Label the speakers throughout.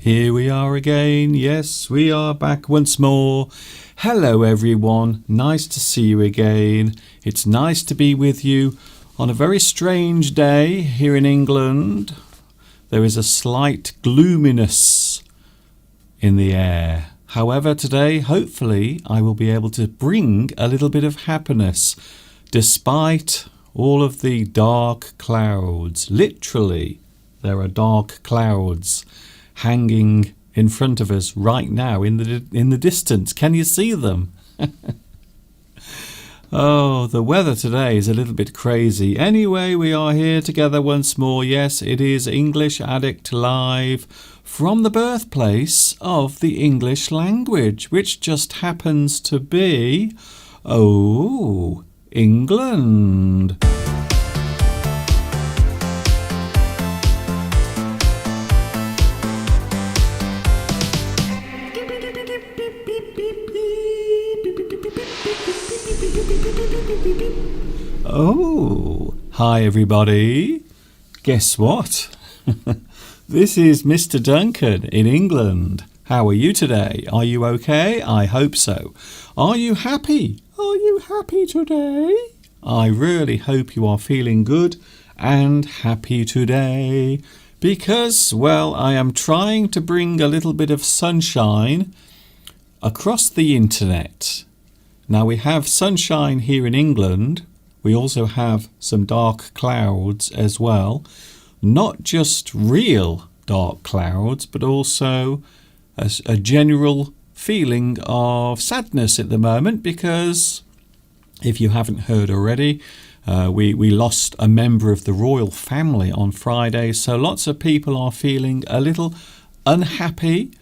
Speaker 1: Here we are again. Yes, we are back once more. Hello everyone. Nice to see you again. It's nice to be with you on a very strange day here in England. There is a slight gloominess in the air. However, today, hopefully, I will be able to bring a little bit of happiness despite all of the dark clouds. Literally, there are dark clouds hanging in front of us right now in the distance. Can you see them? Oh, the weather today is a little bit crazy. Anyway, we are here together once more. Yes, it is English Addict Live from the birthplace of the English language, which just happens to be, England. Oh, hi everybody. Guess what? This is Mr. Duncan in England. How are you today? Are you okay? I hope so. Are you happy? Are you happy today? I really hope you are feeling good and happy today because, well, I am trying to bring a little bit of sunshine across the internet. Now we have sunshine here in England. We also have some dark clouds as well. Not just real dark clouds, but also a general feeling of sadness at the moment because, if you haven't heard already, we lost a member of the royal family on Friday. So lots of people are feeling a little unhappy.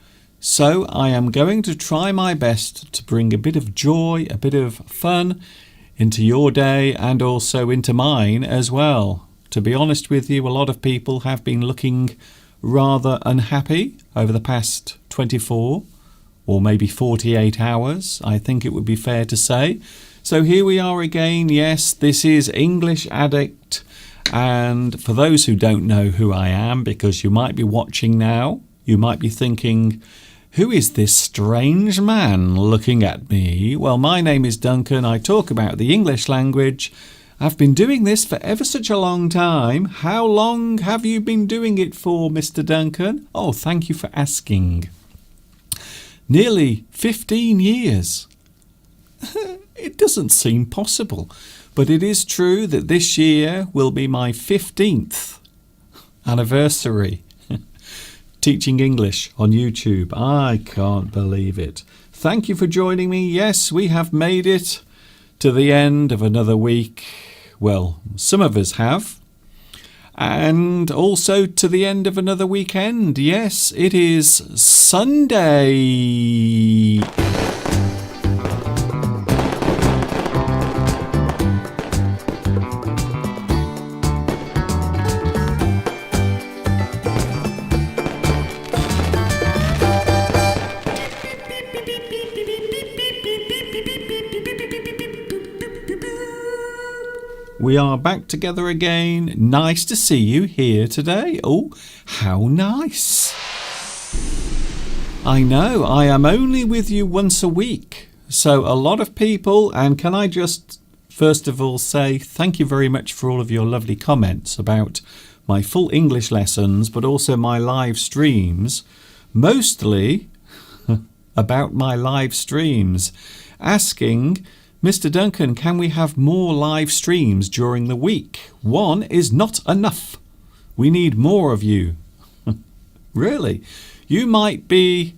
Speaker 1: So I am going to try my best to bring a bit of joy, a bit of fun into your day and also into mine as well. To be honest with you, a lot of people have been looking rather unhappy over the past 24 or maybe 48 hours, I think it would be fair to say. So here we are again. Yes, this is English Addict. And for those who don't know who I am, because you might be watching now, you might be thinking, who is this strange man looking at me? Well, my name is Duncan. I talk about the English language. I've been doing this for ever such a long time. How long have you been doing it for, Mr. Duncan? Oh, thank you for asking. Nearly 15 years. It doesn't seem possible, but it is true that this year will be my 15th anniversary teaching English on YouTube. I can't believe it. Thank you for joining me. Yes, we have made it to the end of another week. Well, some of us have. And also to the end of another weekend. Yes, it is Sunday. We are back together again. Nice to see you here today. Oh, how nice. I know, I am only with you once a week. So a lot of people, and can I just first of all say thank you very much for all of your lovely comments about my full English lessons, but also my live streams. Mostly about my live streams, asking, Mr. Duncan, can we have more live streams during the week? One is not enough. We need more of you. Really? You might be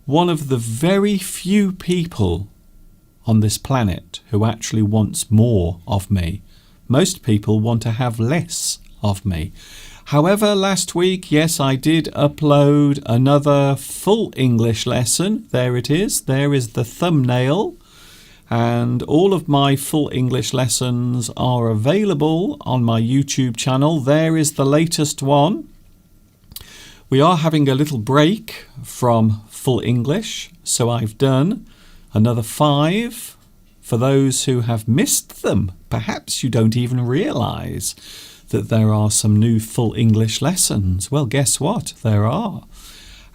Speaker 1: one of the very few people on this planet who actually wants more of me. Most people want to have less of me. However, last week, yes, I did upload another full English lesson. There it is. There is the thumbnail. And all of my full English lessons are available on my YouTube channel. There is the latest one. We are having a little break from full English, so I've done another 5 for those who have missed them. Perhaps you don't even realise that there are some new full English lessons. Well, guess what? There are.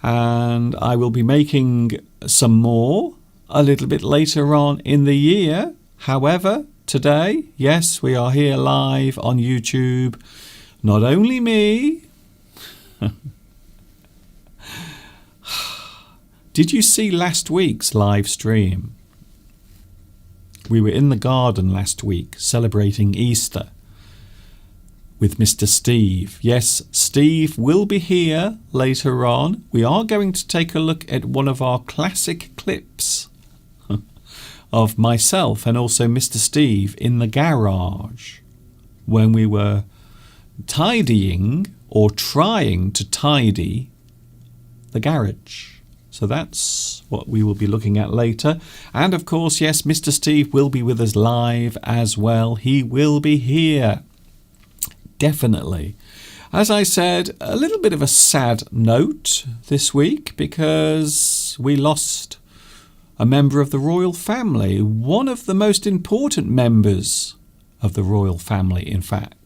Speaker 1: and I will be making some more a little bit later on in the year. However, today, yes, we are here live on YouTube. Not only me. Did you see last week's live stream? We were in the garden last week celebrating Easter with Mr. Steve. Yes, Steve will be here later on. We are going to take a look at one of our classic clips of myself and also Mr. Steve in the garage when we were tidying or trying to tidy the garage. So that's what we will be looking at later. And of course, yes, Mr. Steve will be with us live as well. He will be here. Definitely. As I said, a little bit of a sad note this week because we lost a member of the royal family. One of the most important members of the royal family, in fact.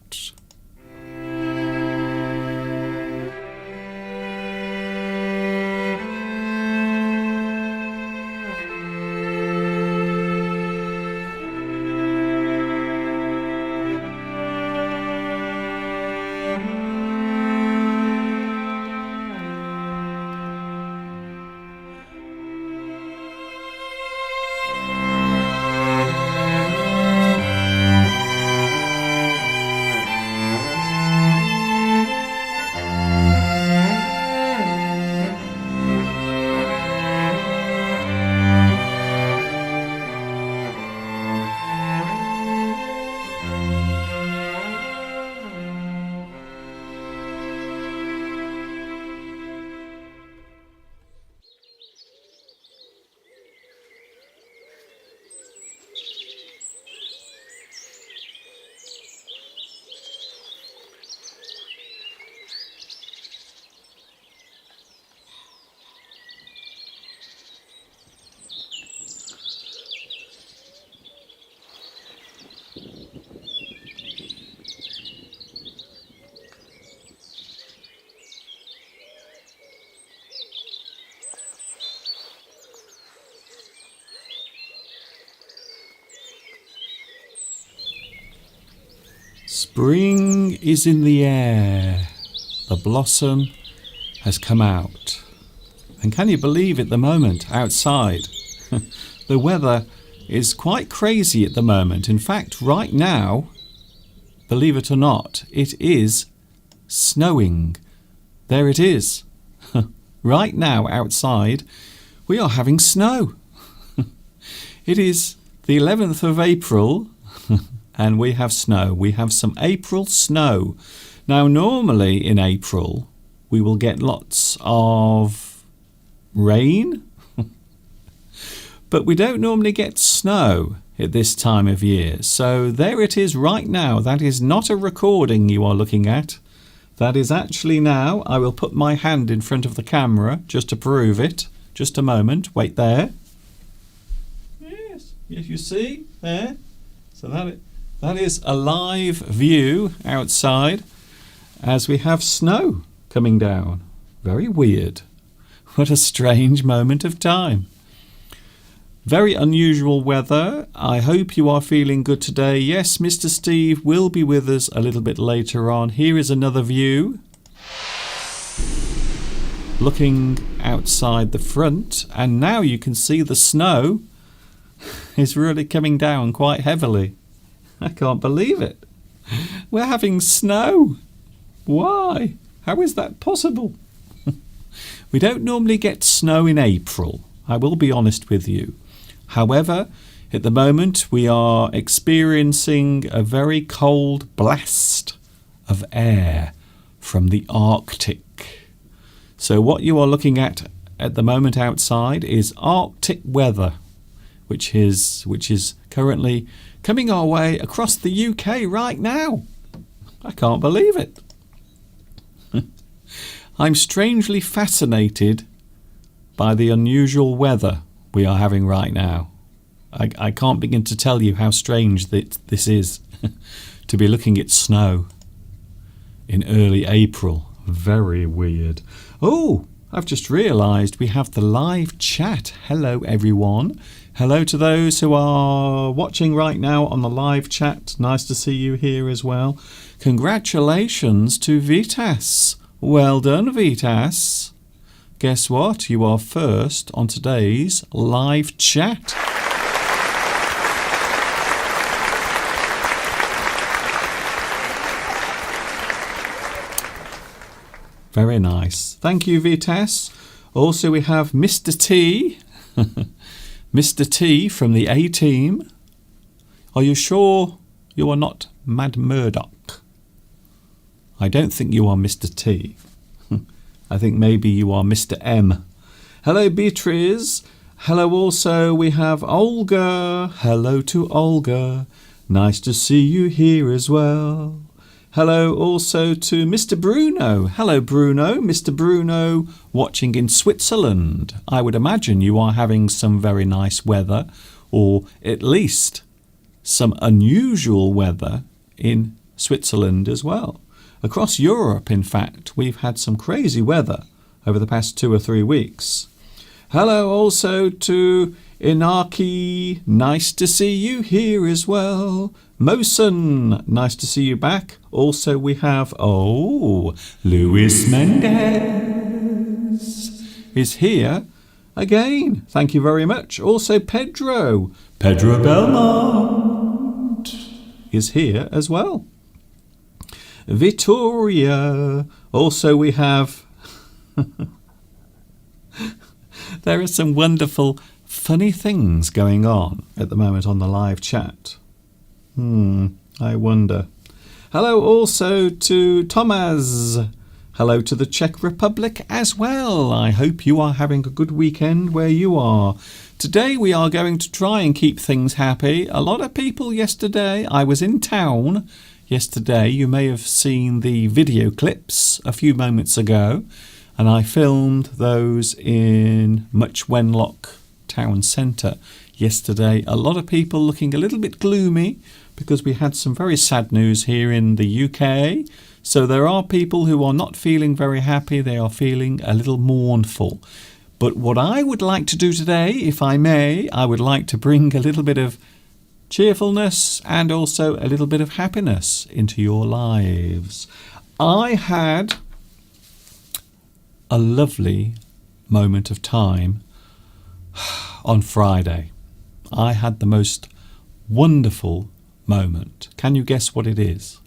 Speaker 1: Spring is in the air. The blossom has come out. And can you believe at the moment outside? The weather is quite crazy at the moment. In fact, right now, believe it or not, it is snowing. There it is. Right now outside, we are having snow. It is the 11th of April. And we have snow. We have some April snow. Now, normally in April, we will get lots of rain. But we don't normally get snow at this time of year. So there it is right now. That is not a recording you are looking at. That is actually now. I will put my hand in front of the camera just to prove it. Just a moment. Wait there. Yes. Yes, you see? There. So that is a live view outside as we have snow coming down. Very weird. What a strange moment of time. Very unusual weather. I hope you are feeling good today. Yes, Mr. Steve will be with us a little bit later on. Here is another view. Looking outside the front, and now you can see the snow is really coming down quite heavily. I can't believe it. We're having snow. Why? How is that possible? We don't normally get snow in April. I will be honest with you. However, at the moment we are experiencing a very cold blast of air from the Arctic. So what you are looking at the moment outside is Arctic weather, which is currently coming our way across the UK right now. I can't believe it. I'm strangely fascinated by the unusual weather we are having right now. I can't begin to tell you how strange this is to be looking at snow in early April. Very weird. Oh, I've just realised we have the live chat. Hello, everyone. Hello to those who are watching right now on the live chat. Nice to see you here as well. Congratulations to Vitas. Well done, Vitas. Guess what? You are first on today's live chat. Very nice. Thank you, Vitas. Also, we have Mr. T. Mr. T from the A-Team. Are you sure you are not Mad Murdoch? I don't think you are Mr. T. I think maybe you are Mr. M. Hello, Beatrice. Hello also, we have Olga. Hello to Olga. Nice to see you here as well. Hello also to Mr. Bruno. Hello, Bruno. Mr. Bruno watching in Switzerland. I would imagine you are having some very nice weather, or at least some unusual weather in Switzerland as well. Across Europe, in fact, we've had some crazy weather over the past 2 or 3 weeks. Hello also to Inaki. Nice to see you here as well. Mosen, nice to see you back. Also we have, Luis Mendez is here again. Thank you very much. Also Pedro Belmont is here as well. Vittoria. Also we have... There are some wonderful, funny things going on at the moment on the live chat. I wonder. Hello also to Thomas. Hello to the Czech Republic as well. I hope you are having a good weekend where you are. Today we are going to try and keep things happy. A lot of people yesterday, I was in town yesterday. You may have seen the video clips a few moments ago, and I filmed those in Much Wenlock Town Centre yesterday. A lot of people looking a little bit gloomy because we had some very sad news here in the UK. So there are people who are not feeling very happy. They are feeling a little mournful. But what I would like to do today, if I may, I would like to bring a little bit of cheerfulness and also a little bit of happiness into your lives. I had a lovely moment of time on Friday. I had the most wonderful moment. Can you guess what it is?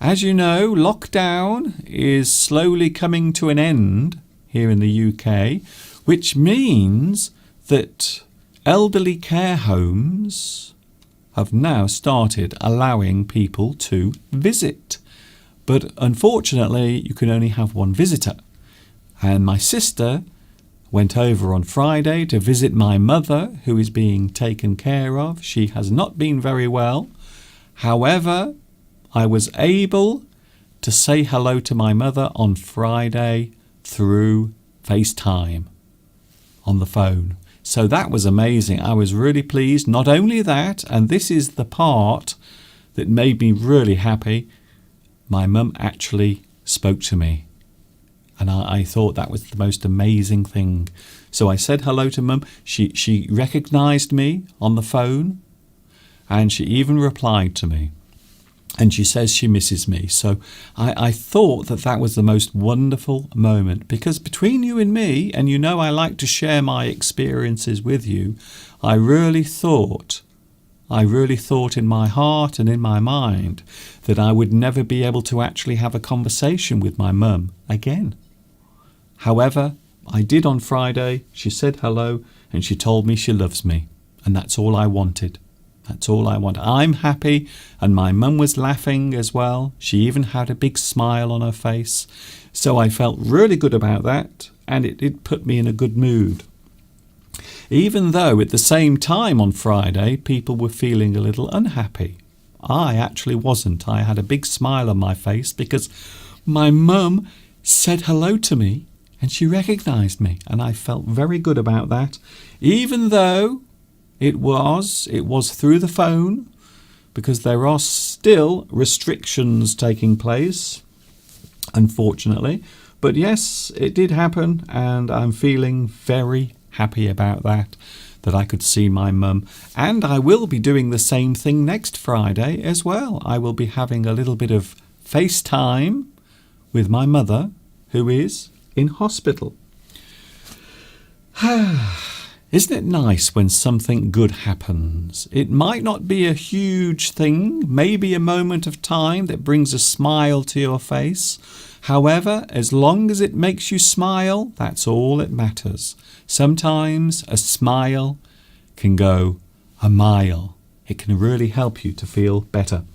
Speaker 1: As you know, lockdown is slowly coming to an end here in the UK, which means that elderly care homes have now started allowing people to visit. But unfortunately, you can only have one visitor. And my sister went over on Friday to visit my mother, who is being taken care of. She has not been very well. However, I was able to say hello to my mother on Friday through FaceTime on the phone. So that was amazing. I was really pleased. Not only that, and this is the part that made me really happy, my mum actually spoke to me. And I thought that was the most amazing thing. So I said hello to Mum. She recognised me on the phone, and she even replied to me. And she says she misses me. So I thought that was the most wonderful moment, because between you and me, and you know I like to share my experiences with you, I really thought in my heart and in my mind that I would never be able to actually have a conversation with my mum again. However, I did on Friday. She said hello and she told me she loves me. And that's all I wanted. That's all I want. I'm happy, and my mum was laughing as well. She even had a big smile on her face. So I felt really good about that, and it put me in a good mood. Even though at the same time on Friday, people were feeling a little unhappy. I actually wasn't. I had a big smile on my face because my mum said hello to me and she recognised me, and I felt very good about that. Even though it was through the phone, because there are still restrictions taking place, unfortunately. But yes, it did happen, and I'm feeling very happy about that I could see my mum. And I will be doing the same thing next Friday as well. I will be having a little bit of FaceTime with my mother, who is in hospital. Isn't it nice when something good happens? It might not be a huge thing, maybe a moment of time that brings a smile to your face. However, as long as it makes you smile, that's all that matters. Sometimes a smile can go a mile. It can really help you to feel better.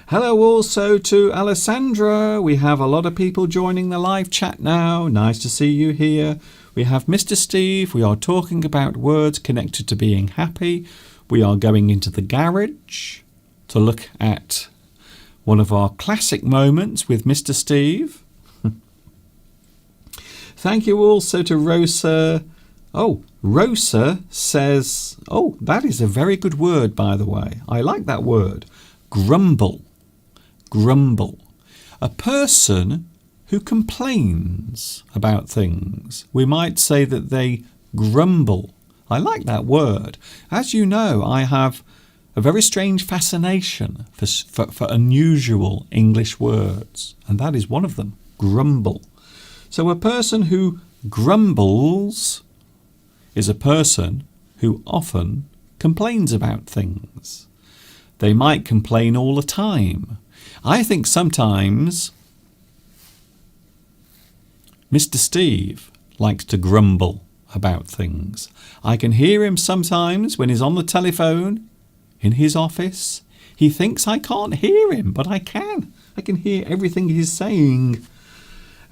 Speaker 1: Hello also to Alessandra. We have a lot of people joining the live chat now. Nice to see you here. We have Mr. Steve. We are talking about words connected to being happy. We are going into the garage to look at one of our classic moments with Mr. Steve. Thank you also to Rosa. Oh, Rosa says, oh, that is a very good word, by the way. I like that word. Grumble. Grumble. A person who complains about things. We might say that they grumble. I like that word. As you know, I have a very strange fascination for unusual English words, and that is one of them, grumble. So a person who grumbles is a person who often complains about things. They might complain all the time. I think sometimes Mr. Steve likes to grumble about things. I can hear him sometimes when he's on the telephone in his office. He thinks I can't hear him, but I can. I can hear everything he's saying.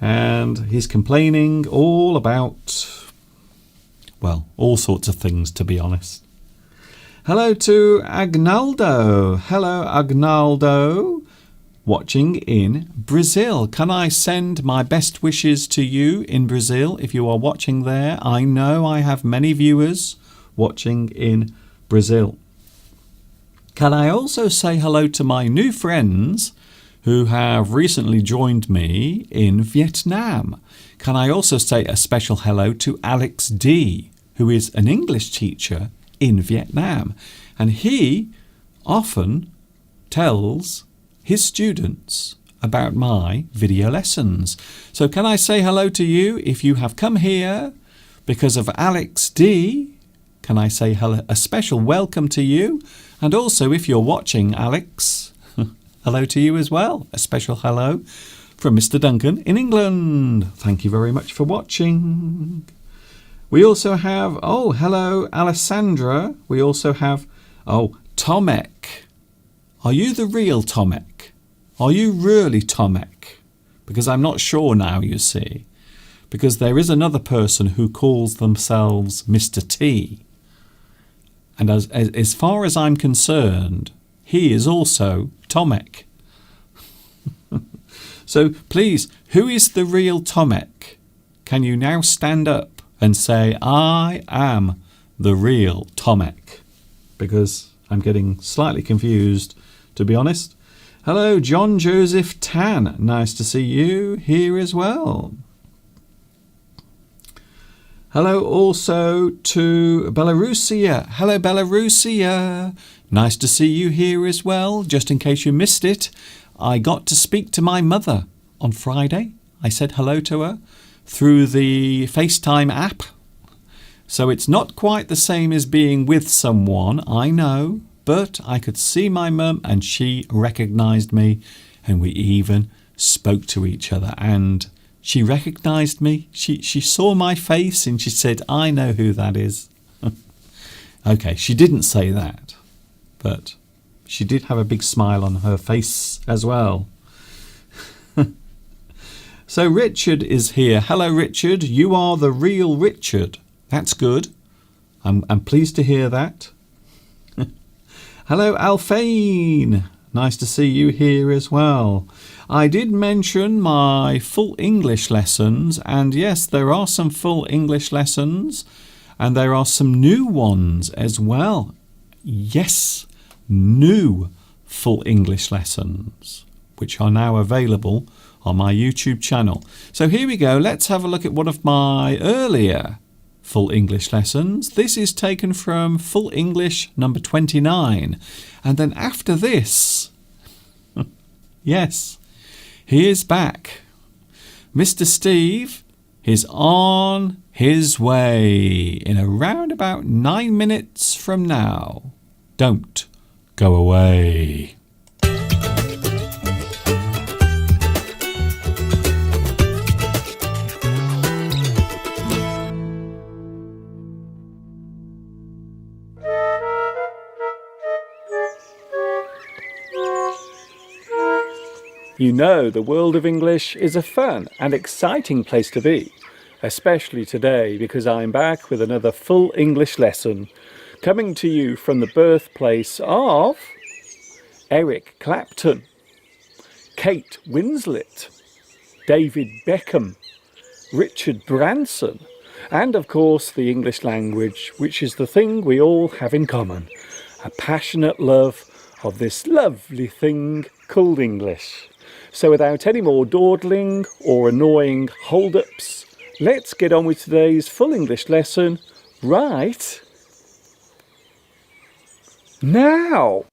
Speaker 1: And he's complaining all about, well, all sorts of things, to be honest. Hello to Agnaldo. Hello, Agnaldo. Watching in Brazil. Can I send my best wishes to you in Brazil if you are watching there? I know I have many viewers watching in Brazil. Can I also say hello to my new friends who have recently joined me in Vietnam? Can I also say a special hello to Alex D, who is an English teacher in Vietnam, and he often tells his students about my video lessons. So can I say hello to you if you have come here because of Alex D? Can I say hello, a special welcome to you? And also if you're watching, Alex, hello to you as well. A special hello from Mr. Duncan in England. Thank you very much for watching. We also have, oh, hello, Alessandra. We also have, oh, Tomek. Are you the real Tomek? Are you really Tomek? Because I'm not sure now, you see. Because there is another person who calls themselves Mr. T. And as far as I'm concerned, he is also Tomek. So please, who is the real Tomek? Can you now stand up and say, I am the real Tomek? Because I'm getting slightly confused, to be honest. Hello, John Joseph Tan. Nice to see you here as well. Hello also to Belarusia. Hello, Belarusia. Nice to see you here as well. Just in case you missed it, I got to speak to my mother on Friday. I said hello to her through the FaceTime app. So it's not quite the same as being with someone, I know, but I could see my mum and she recognised me, and we even spoke to each other, and she recognised me. She saw my face and she said, I know who that is. Okay, she didn't say that, but she did have a big smile on her face as well. So Richard is here. Hello, Richard. You are the real Richard. That's good. I'm pleased to hear that. Hello, Alphane. Nice to see you here as well. I did mention my full English lessons, and yes, there are some full English lessons, and there are some new ones as well. Yes, new full English lessons, which are now available on my YouTube channel. So here we go. Let's have a look at one of my earlier Full English lessons. This is taken from Full English number 29. And then after this, yes, he is back. Mr. Steve is on his way in around about 9 minutes from now. Don't go away. You know, the world of English is a fun and exciting place to be, especially today because I'm back with another Full English lesson, coming to you from the birthplace of Eric Clapton, Kate Winslet, David Beckham, Richard Branson, and of course the English language, which is the thing we all have in common, a passionate love of this lovely thing called English. So without any more dawdling or annoying hold-ups, let's get on with today's Full English lesson right now.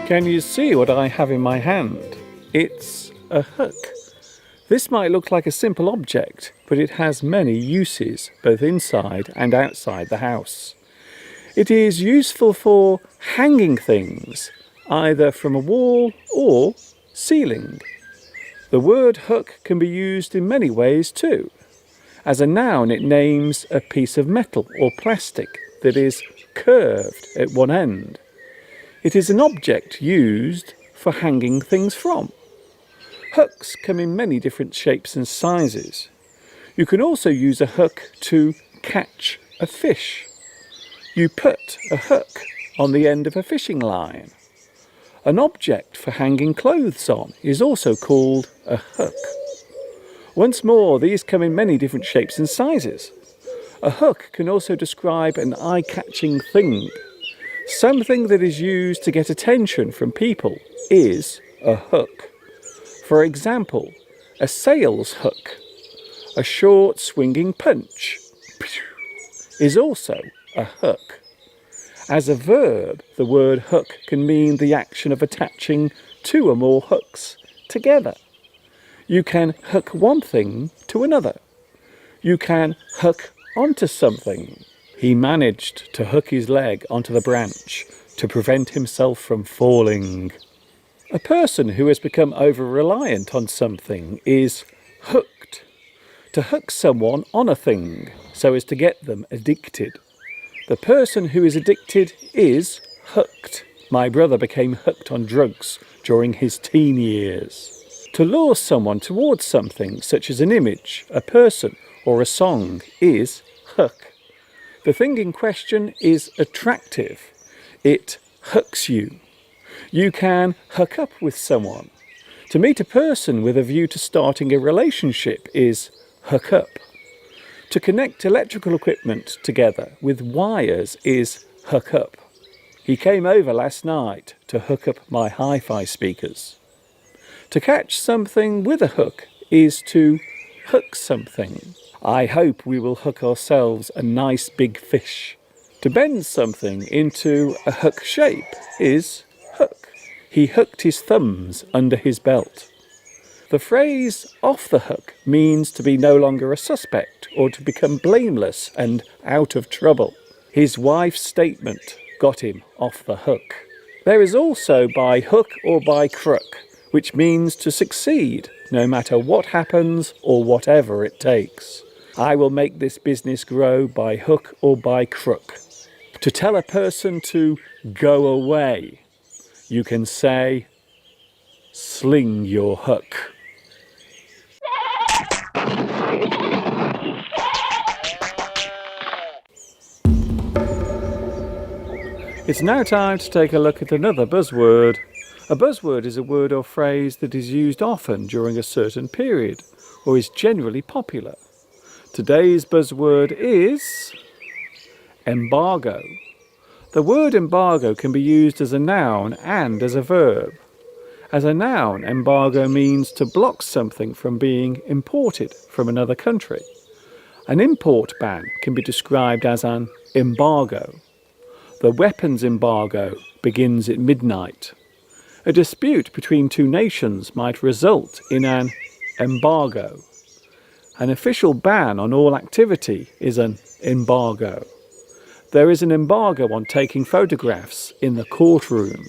Speaker 1: Can you see what I have in my hand? It's a hook. This might look like a simple object, but it has many uses, both inside and outside the house. It is useful for hanging things, either from a wall or ceiling. The word hook can be used in many ways too. As a noun, it names a piece of metal or plastic that is curved at one end. It is an object used for hanging things from. Hooks come in many different shapes and sizes. You can also use a hook to catch a fish. You put a hook on the end of a fishing line. An object for hanging clothes on is also called a hook. Once more, these come in many different shapes and sizes. A hook can also describe an eye-catching thing. Something that is used to get attention from people is a hook. For example, a sales hook, a short swinging punch, is also a hook. As a verb, the word hook can mean the action of attaching two or more hooks together. You can hook one thing to another. You can hook onto something. He managed to hook his leg onto the branch to prevent himself from falling. A person who has become over-reliant on something is hooked. To hook someone on a thing so as to get them addicted. The person who is addicted is hooked. My brother became hooked on drugs during his teen years. To lure someone towards something, such as an image, a person, or a song, is hook. The thing in question is attractive. It hooks you. You can hook up with someone. To meet a person with a view to starting a relationship is hook up. To connect electrical equipment together with wires is hook up. He came over last night to hook up my hi-fi speakers. To catch something with a hook is to hook something. I hope we will hook ourselves a nice big fish. To bend something into a hook shape is hook. He hooked his thumbs under his belt. The phrase off the hook means to be no longer a suspect or to become blameless and out of trouble. His wife's statement got him off the hook. There is also by hook or by crook, which means to succeed no matter what happens or whatever it takes. I will make this business grow by hook or by crook. To tell a person to go away, you can say, sling your hook. It's now time to take a look at another buzzword. A buzzword is a word or phrase that is used often during a certain period or is generally popular. Today's buzzword is embargo. The word embargo can be used as a noun and as a verb. As a noun, embargo means to block something from being imported from another country. An import ban can be described as an embargo. The weapons embargo begins at midnight. A dispute between two nations might result in an embargo. An official ban on all activity is an embargo. There is an embargo on taking photographs in the courtroom.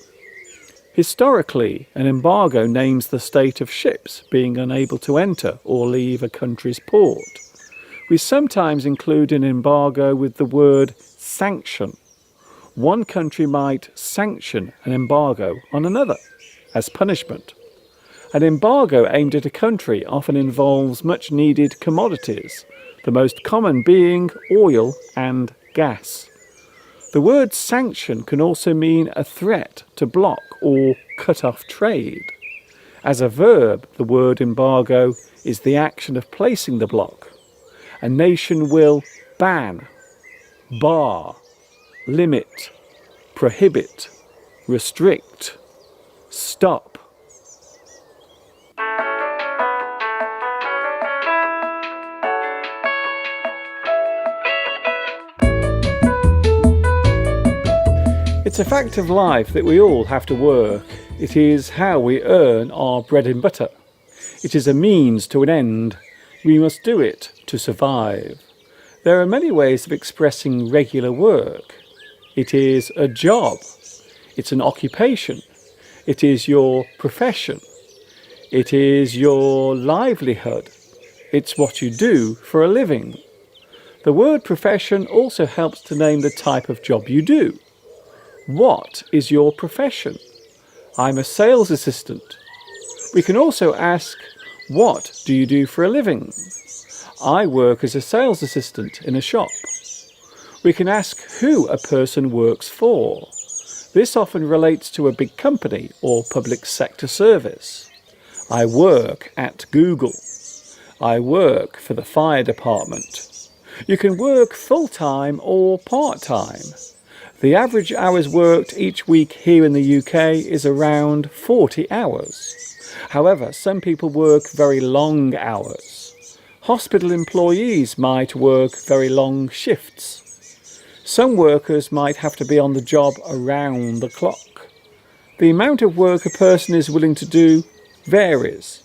Speaker 1: Historically, an embargo names the state of ships being unable to enter or leave a country's port. We sometimes include an embargo with the word sanction. One country might sanction an embargo on another as punishment. An embargo aimed at a country often involves much needed commodities, the most common being oil and gas. The word sanction can also mean a threat to block or cut off trade. As a verb, the word embargo is the action of placing the block. A nation will ban, bar, limit, prohibit, restrict, stop. It's a fact of life that we all have to work. It is how we earn our bread and butter. It is a means to an end. We must do it to survive. There are many ways of expressing regular work. It is a job. It's an occupation. It is your profession. It is your livelihood. It's what you do for a living. The word profession also helps to name the type of job you do. What is your profession? I'm a sales assistant. We can also ask, what do you do for a living? I work as a sales assistant in a shop. We can ask who a person works for. This often relates to a big company or public sector service. I work at Google. I work for the fire department. You can work full-time or part-time. The average hours worked each week here in the UK is around 40 hours. However, some people work very long hours. Hospital employees might work very long shifts. Some workers might have to be on the job around the clock. The amount of work a person is willing to do varies.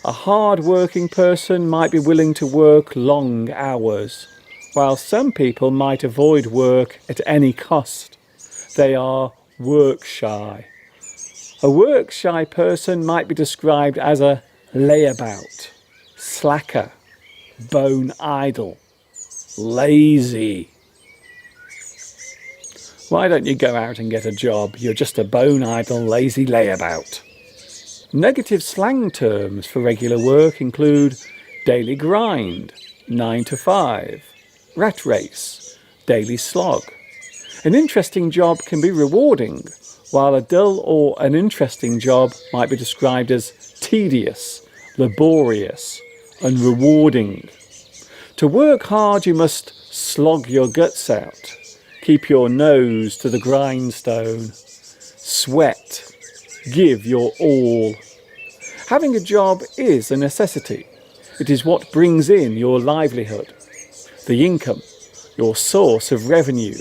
Speaker 1: A hard-working person might be willing to work long hours, while some people might avoid work at any cost. They are work-shy. A work-shy person might be described as a layabout, slacker, bone idle, lazy. Why don't you go out and get a job? You're just a bone idle, lazy layabout. Negative slang terms for regular work include daily grind, 9 to 5, rat race, daily slog. An interesting job can be rewarding, while a dull or uninteresting job might be described as tedious, laborious, unrewarding. To work hard, you must slog your guts out, keep your nose to the grindstone, sweat, give your all. Having a job is a necessity. It is what brings in your livelihood, the income, your source of revenue,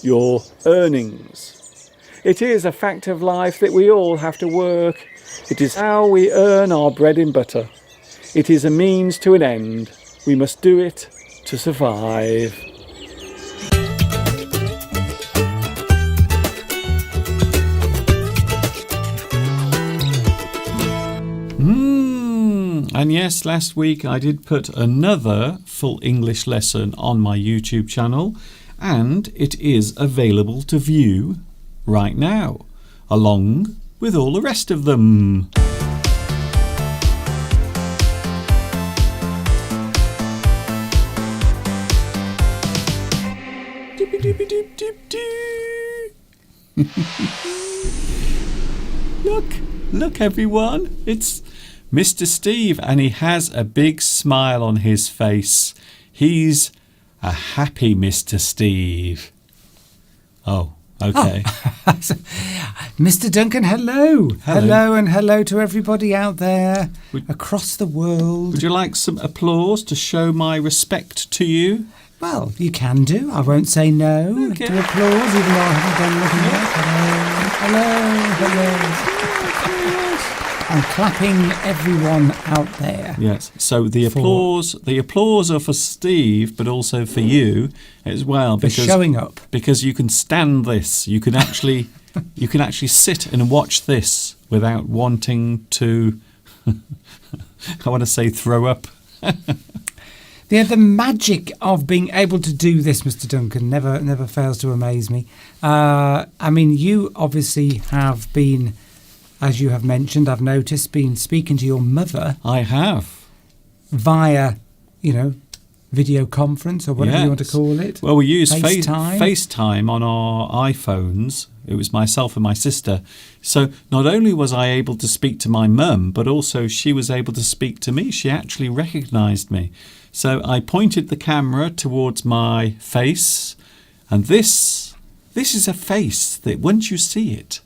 Speaker 1: your earnings. It is a fact of life that we all have to work. It is how we earn our bread and butter. It is a means to an end. We must do it to survive. And yes, last week I did put another full English lesson on my YouTube channel, and it is available to view right now, along with all the rest of them. Look everyone, it's Mr. Steve, and he has a big smile on his face. He's a happy Mr. Steve. Oh, okay.
Speaker 2: Mr. Duncan, hello. Hello, and hello to everybody out there across the world.
Speaker 1: Would you like some applause to show my respect to you?
Speaker 2: Well, you can do. I won't say no
Speaker 1: Okay.
Speaker 2: to applause, even though I haven't done anything yet. Hello. I'm clapping everyone out there.
Speaker 1: Yes. So the applause are for Steve, but also for you as well,
Speaker 2: For showing up.
Speaker 1: because you can stand this. You can actually sit and watch this without wanting to. I want to say throw up.
Speaker 2: The magic of being able to do this, Mr. Duncan, never fails to amaze me. I mean, you obviously have been, as you have mentioned, I've noticed, been speaking to your mother.
Speaker 1: I have.
Speaker 2: Via, video conference or whatever you want to call it.
Speaker 1: Well, we use
Speaker 2: FaceTime.
Speaker 1: FaceTime on our iPhones. It was myself and my sister. So not only was I able to speak to my mum, but also she was able to speak to me. She actually recognised me. So I pointed the camera towards my face, and this is a face that once you see it,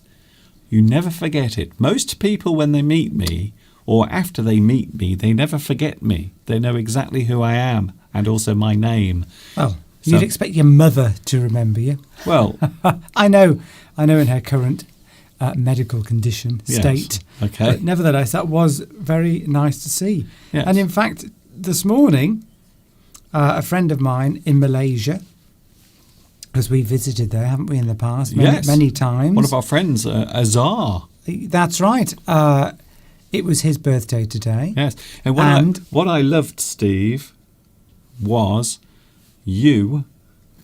Speaker 1: you never forget it. Most people, when they meet me, or after they meet me, they never forget me. They know exactly who I am, and also my name.
Speaker 2: Well, you'd expect your mother to remember you.
Speaker 1: Well,
Speaker 2: I know in her current medical condition state.
Speaker 1: Yes, okay.
Speaker 2: But nevertheless, that was very nice to see.
Speaker 1: Yes.
Speaker 2: And in fact, this morning, a friend of mine in Malaysia, because we visited there, haven't we, in the past, many times.
Speaker 1: One of our friends, Azar.
Speaker 2: That's right. It was his birthday today.
Speaker 1: Yes, and what I loved, Steve, was you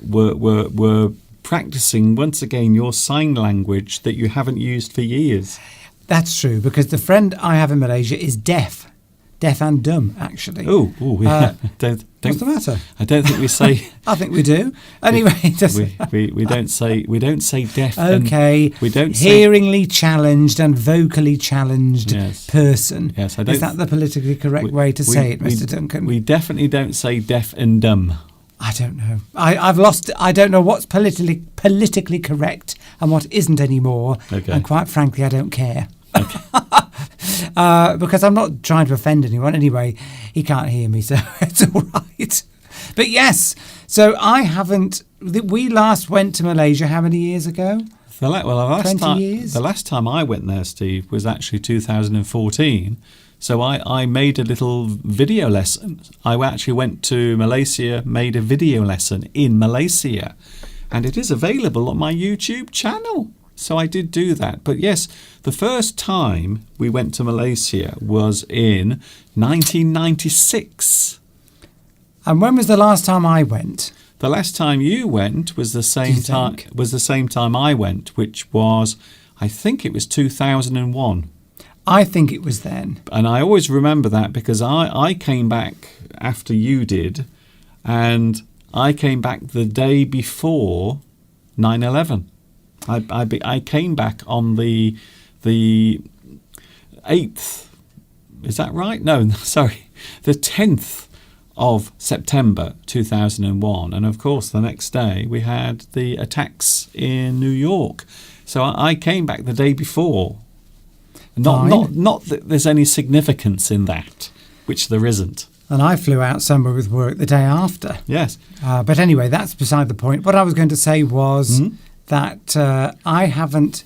Speaker 1: were practicing once again your sign language that you haven't used for years.
Speaker 2: That's true, because the friend I have in Malaysia is deaf and dumb, actually.
Speaker 1: Oh, yeah.
Speaker 2: What's the matter?
Speaker 1: I don't think we say.
Speaker 2: I think we do. Anyway,
Speaker 1: we don't say deaf.
Speaker 2: Okay.
Speaker 1: We don't say
Speaker 2: hearingly challenged and vocally challenged person.
Speaker 1: Yes,
Speaker 2: is that the politically correct way to say it, Mr. Duncan?
Speaker 1: We definitely don't say deaf and dumb.
Speaker 2: I don't know. I've lost. I don't know what's politically correct and what isn't anymore.
Speaker 1: Okay.
Speaker 2: And quite frankly, I don't care.
Speaker 1: Okay.
Speaker 2: Because I'm not trying to offend anyone. Anyway, he can't hear me, so it's all right. But yes, so I haven't. We last went to Malaysia how many years ago?
Speaker 1: 20
Speaker 2: years?
Speaker 1: The last time I went there, Steve, was actually 2014. So I made a little video lesson. I actually went to Malaysia, made a video lesson in Malaysia, and it is available on my YouTube channel. So I did do that. But yes, the first time we went to Malaysia was in 1996.
Speaker 2: And when was the last time I went?
Speaker 1: The last time you went was the same time. Was the same time I went, which was, I think it was 2001.
Speaker 2: I think it was then.
Speaker 1: And I always remember that because I came back after you did, and I came back the day before 9/11. I came back on the 8th. Is that right? No, sorry, the 10th of September 2001, and of course the next day we had the attacks in New York. So I came back the day before. Not that there's any significance in that, which there isn't.
Speaker 2: And I flew out somewhere with work the day after.
Speaker 1: Yes.
Speaker 2: But anyway, that's beside the point. What I was going to say was that I haven't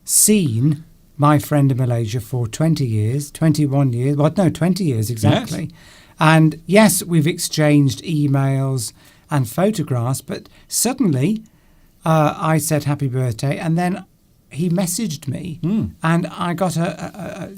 Speaker 2: seen my friend in Malaysia for 20 years, 21 years. Well, no, 20 years exactly. Yes. And yes, we've exchanged emails and photographs, but suddenly I said happy birthday, and then he messaged me, and I got a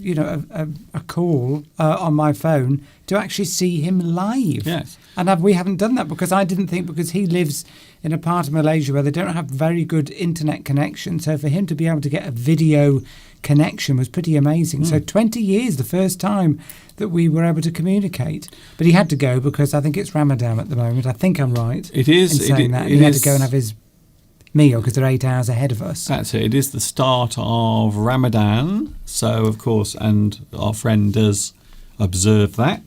Speaker 2: call on my phone to actually see him live.
Speaker 1: Yes.
Speaker 2: And we haven't done that because I didn't think, because he lives in a part of Malaysia where they don't have very good internet connection. So for him to be able to get a video connection was pretty amazing. So 20 years, the first time that we were able to communicate. But he had to go because I think it's Ramadan at the moment. I think I'm right.
Speaker 1: It is.
Speaker 2: In saying that. He had to go and have his meal because they're 8 hours ahead of us.
Speaker 1: That's it. It is the start of Ramadan. So, of course, and our friend does observe that.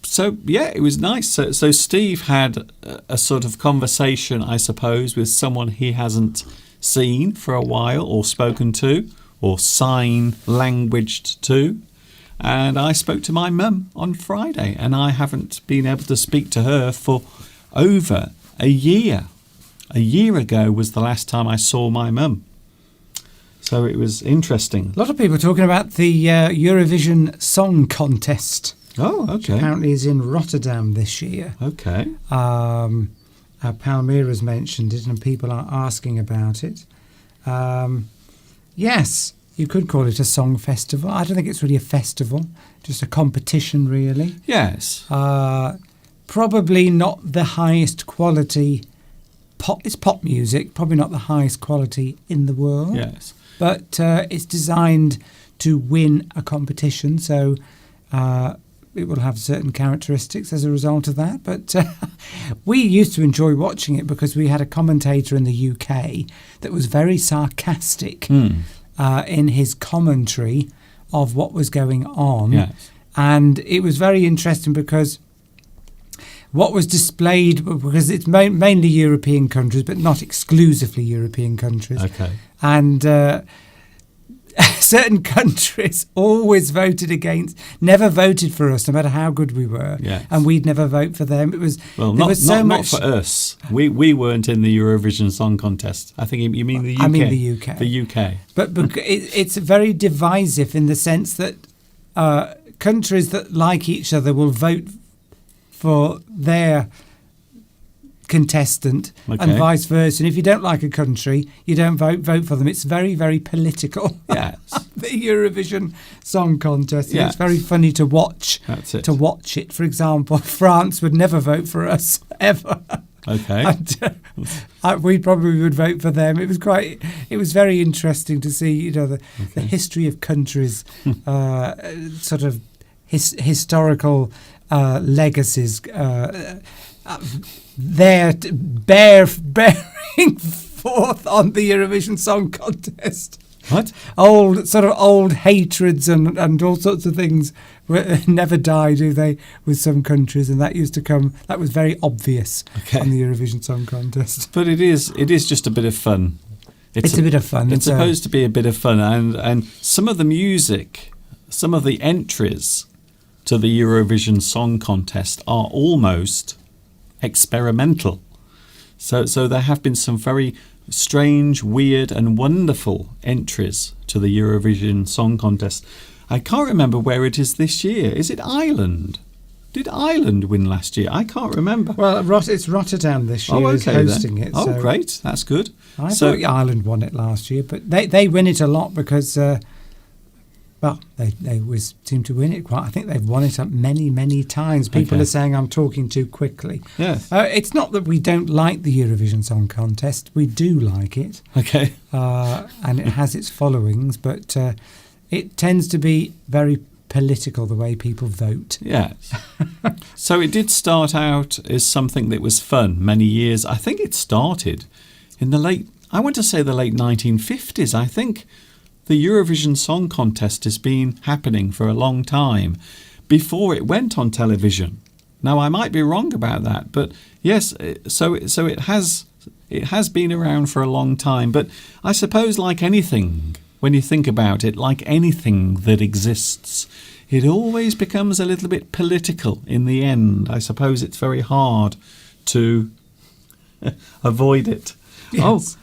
Speaker 1: So yeah, it was nice. So Steve had a sort of conversation, I suppose, with someone he hasn't seen for a while, or spoken to, or sign languaged to. And I spoke to my mum on Friday, and I haven't been able to speak to her for over a year. A year ago was the last time I saw my mum. So it was interesting.
Speaker 2: A lot of people talking about the Eurovision Song Contest.
Speaker 1: Oh, okay.
Speaker 2: Which apparently is in Rotterdam this year.
Speaker 1: Okay.
Speaker 2: Palmyra's mentioned it, and people are asking about it. Yes, you could call it a song festival. I don't think it's really a festival, just a competition, really.
Speaker 1: Yes.
Speaker 2: Probably not the highest quality pop. It's pop music, probably not the highest quality in the world.
Speaker 1: Yes.
Speaker 2: But it's designed to win a competition, so it will have certain characteristics as a result of that. But we used to enjoy watching it because we had a commentator in the UK that was very sarcastic in his commentary of what was going on.
Speaker 1: Yes.
Speaker 2: And it was very interesting because what was displayed, because it's mainly European countries, but not exclusively European countries.
Speaker 1: Okay.
Speaker 2: And certain countries always voted against, never voted for us, no matter how good we were.
Speaker 1: Yes.
Speaker 2: And we'd never vote for them. It was
Speaker 1: not for us. We weren't in the Eurovision Song Contest. I think you mean the UK.
Speaker 2: I mean the UK.
Speaker 1: The UK.
Speaker 2: But it's very divisive in the sense that countries that like each other will vote for their contestant and vice versa. And if you don't like a country, you don't vote for them. It's very, very political.
Speaker 1: Yes.
Speaker 2: The Eurovision Song Contest.
Speaker 1: Yes.
Speaker 2: It's very funny to watch.
Speaker 1: That's it.
Speaker 2: To watch it. For example, France would never vote for us, ever.
Speaker 1: Okay.
Speaker 2: And, we probably would vote for them. It was very interesting to see, the history of countries, sort of historical legacies, there bearing forth on the Eurovision Song Contest.
Speaker 1: What?
Speaker 2: Old hatreds and all sorts of things never die, do they, with some countries, and that used to come. That was very obvious on the Eurovision Song Contest.
Speaker 1: But it is just a bit of fun.
Speaker 2: It's a bit of fun.
Speaker 1: It's supposed to be a bit of fun, and some of the music, some of the entries to the Eurovision Song Contest are almost experimental. So there have been some very strange, weird and wonderful entries to the Eurovision Song Contest. I can't remember where it is this year. Is it Ireland? Did Ireland win last year? I can't remember.
Speaker 2: Well, it's Rotterdam this year is hosting it.
Speaker 1: Oh,
Speaker 2: so
Speaker 1: great. That's good.
Speaker 2: I thought Ireland won it last year, but they win it a lot because they always seem to win it quite. I think they've won it up many, many times. People are saying I'm talking too quickly.
Speaker 1: Yes.
Speaker 2: It's not that we don't like the Eurovision Song Contest. We do like it.
Speaker 1: Okay.
Speaker 2: And it has its followings, but it tends to be very political, the way people vote.
Speaker 1: Yes. So it did start out as something that was fun many years. I think it started in the late 1950s. I think the Eurovision Song Contest has been happening for a long time before it went on television. Now, I might be wrong about that, but yes, so it has been around for a long time. But I suppose, like anything, when you think about it, like anything that exists, it always becomes a little bit political in the end. I suppose it's very hard to avoid it.
Speaker 2: Yes.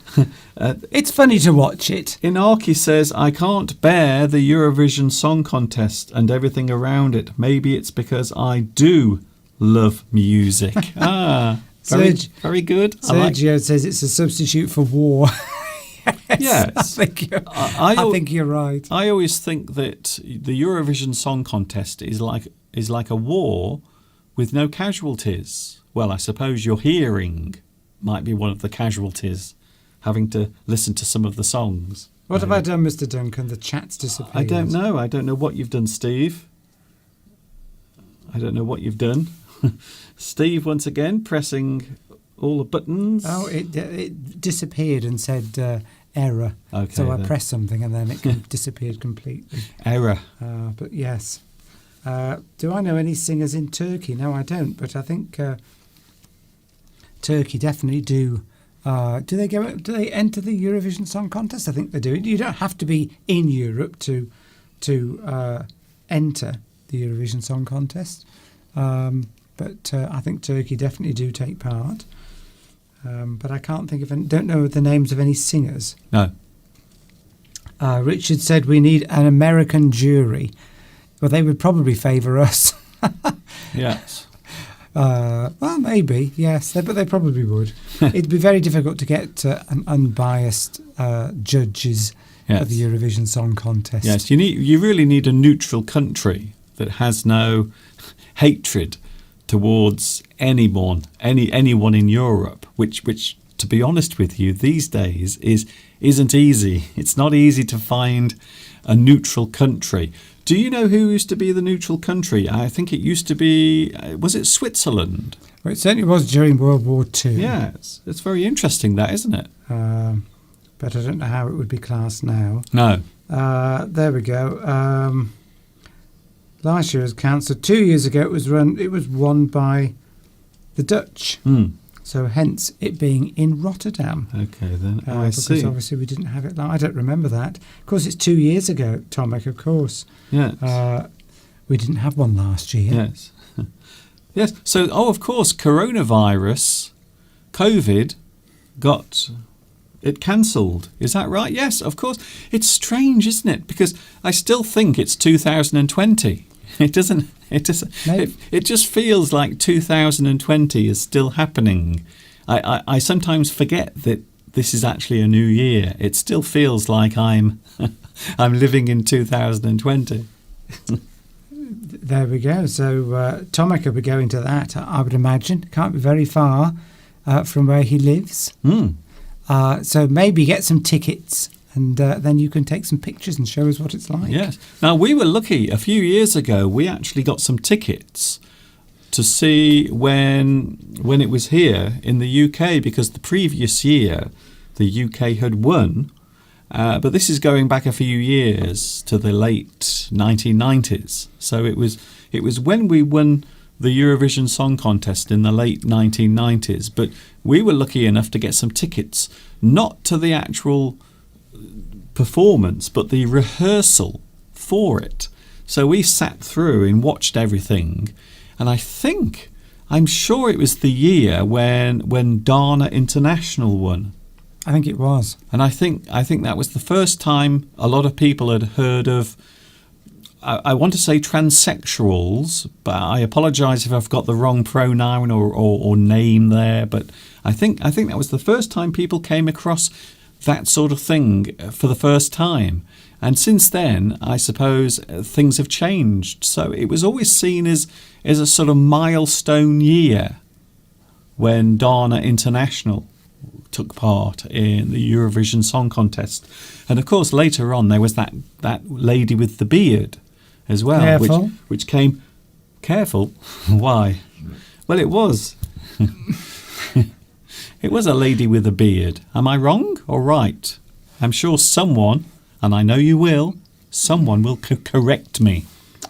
Speaker 2: It's funny to watch it.
Speaker 1: Inaki says, I can't bear the Eurovision Song Contest and everything around it. Maybe it's because I do love music. Very good.
Speaker 2: Sergio says it's a substitute for war.
Speaker 1: Yes.
Speaker 2: I think you're right.
Speaker 1: I always think that the Eurovision Song Contest is like a war with no casualties. Well, I suppose your hearing might be one of the casualties, having to listen to some of the songs.
Speaker 2: What have I done, Mr. Duncan? The chat's disappeared.
Speaker 1: I don't know. I don't know what you've done, Steve. I don't know what you've done. Steve, once again, pressing all the buttons.
Speaker 2: Oh, it disappeared and said error.
Speaker 1: Okay,
Speaker 2: so I pressed something and then it disappeared completely.
Speaker 1: Error.
Speaker 2: But yes. Do I know any singers in Turkey? No, I don't. But I think Turkey definitely do. Do they enter the Eurovision Song Contest? I think they do. You don't have to be in Europe to enter the Eurovision Song Contest. But I think Turkey definitely do take part. But I can't think of any, don't know the names of any singers.
Speaker 1: No.
Speaker 2: Richard said we need an American jury. Well, they would probably favour us.
Speaker 1: Yes.
Speaker 2: Well, maybe, yes, but they probably would. It'd be very difficult to get an unbiased judges of the Eurovision Song Contest.
Speaker 1: Yes, you really need a neutral country that has no hatred towards anyone in Europe, which to be honest with you, these days isn't easy. It's not easy to find a neutral country. Do you know who used to be the neutral country? I think it used to be, was it Switzerland?
Speaker 2: Well, it certainly was during World War II.
Speaker 1: Yes, it's very interesting that, isn't it?
Speaker 2: But I don't know how it would be classed now.
Speaker 1: No.
Speaker 2: There we go. Last year was cancelled. 2 years ago it was won by the Dutch. So hence it being in Rotterdam.
Speaker 1: Okay, then
Speaker 2: I see. Because obviously we didn't have it. I don't remember that. Of course, it's 2 years ago, Tomek, of course.
Speaker 1: Yes.
Speaker 2: We didn't have one last year.
Speaker 1: Yes. Yes. So, of course, coronavirus, COVID, got it cancelled. Is that right? Yes, of course. It's strange, isn't it? Because I still think it's 2020. It doesn't. It just feels like 2020 is still happening. I sometimes forget that this is actually a new year. It still feels like I'm living in 2020.
Speaker 2: There we go. So Tomek will be going to that, I would imagine. Can't be very far from where he lives. So maybe get some tickets. And then you can take some pictures and show us what it's like.
Speaker 1: Yes. Now, we were lucky. A few years ago, we actually got some tickets to see when it was here in the UK, because the previous year, the UK had won. But this is going back a few years to the late 1990s. So it was when we won the Eurovision Song Contest in the late 1990s. But we were lucky enough to get some tickets, not to the actual performance, but the rehearsal for it. So we sat through and watched everything, and I'm sure it was the year when Dana International won.
Speaker 2: I think it was.
Speaker 1: And I think that was the first time a lot of people had heard of, I want to say transsexuals, but I apologise if I've got the wrong pronoun or name there, but I think that was the first time people came across that sort of thing for the first time. And since then, I suppose things have changed. So it was always seen as a sort of milestone year when Dana International took part in the Eurovision Song Contest. And of course, later on, there was that lady with the beard as well.
Speaker 2: Careful.
Speaker 1: Which came... Careful? Why? Well, it was... It was a lady with a beard. Am I wrong or right? I'm sure someone, and I know you will, someone will correct me.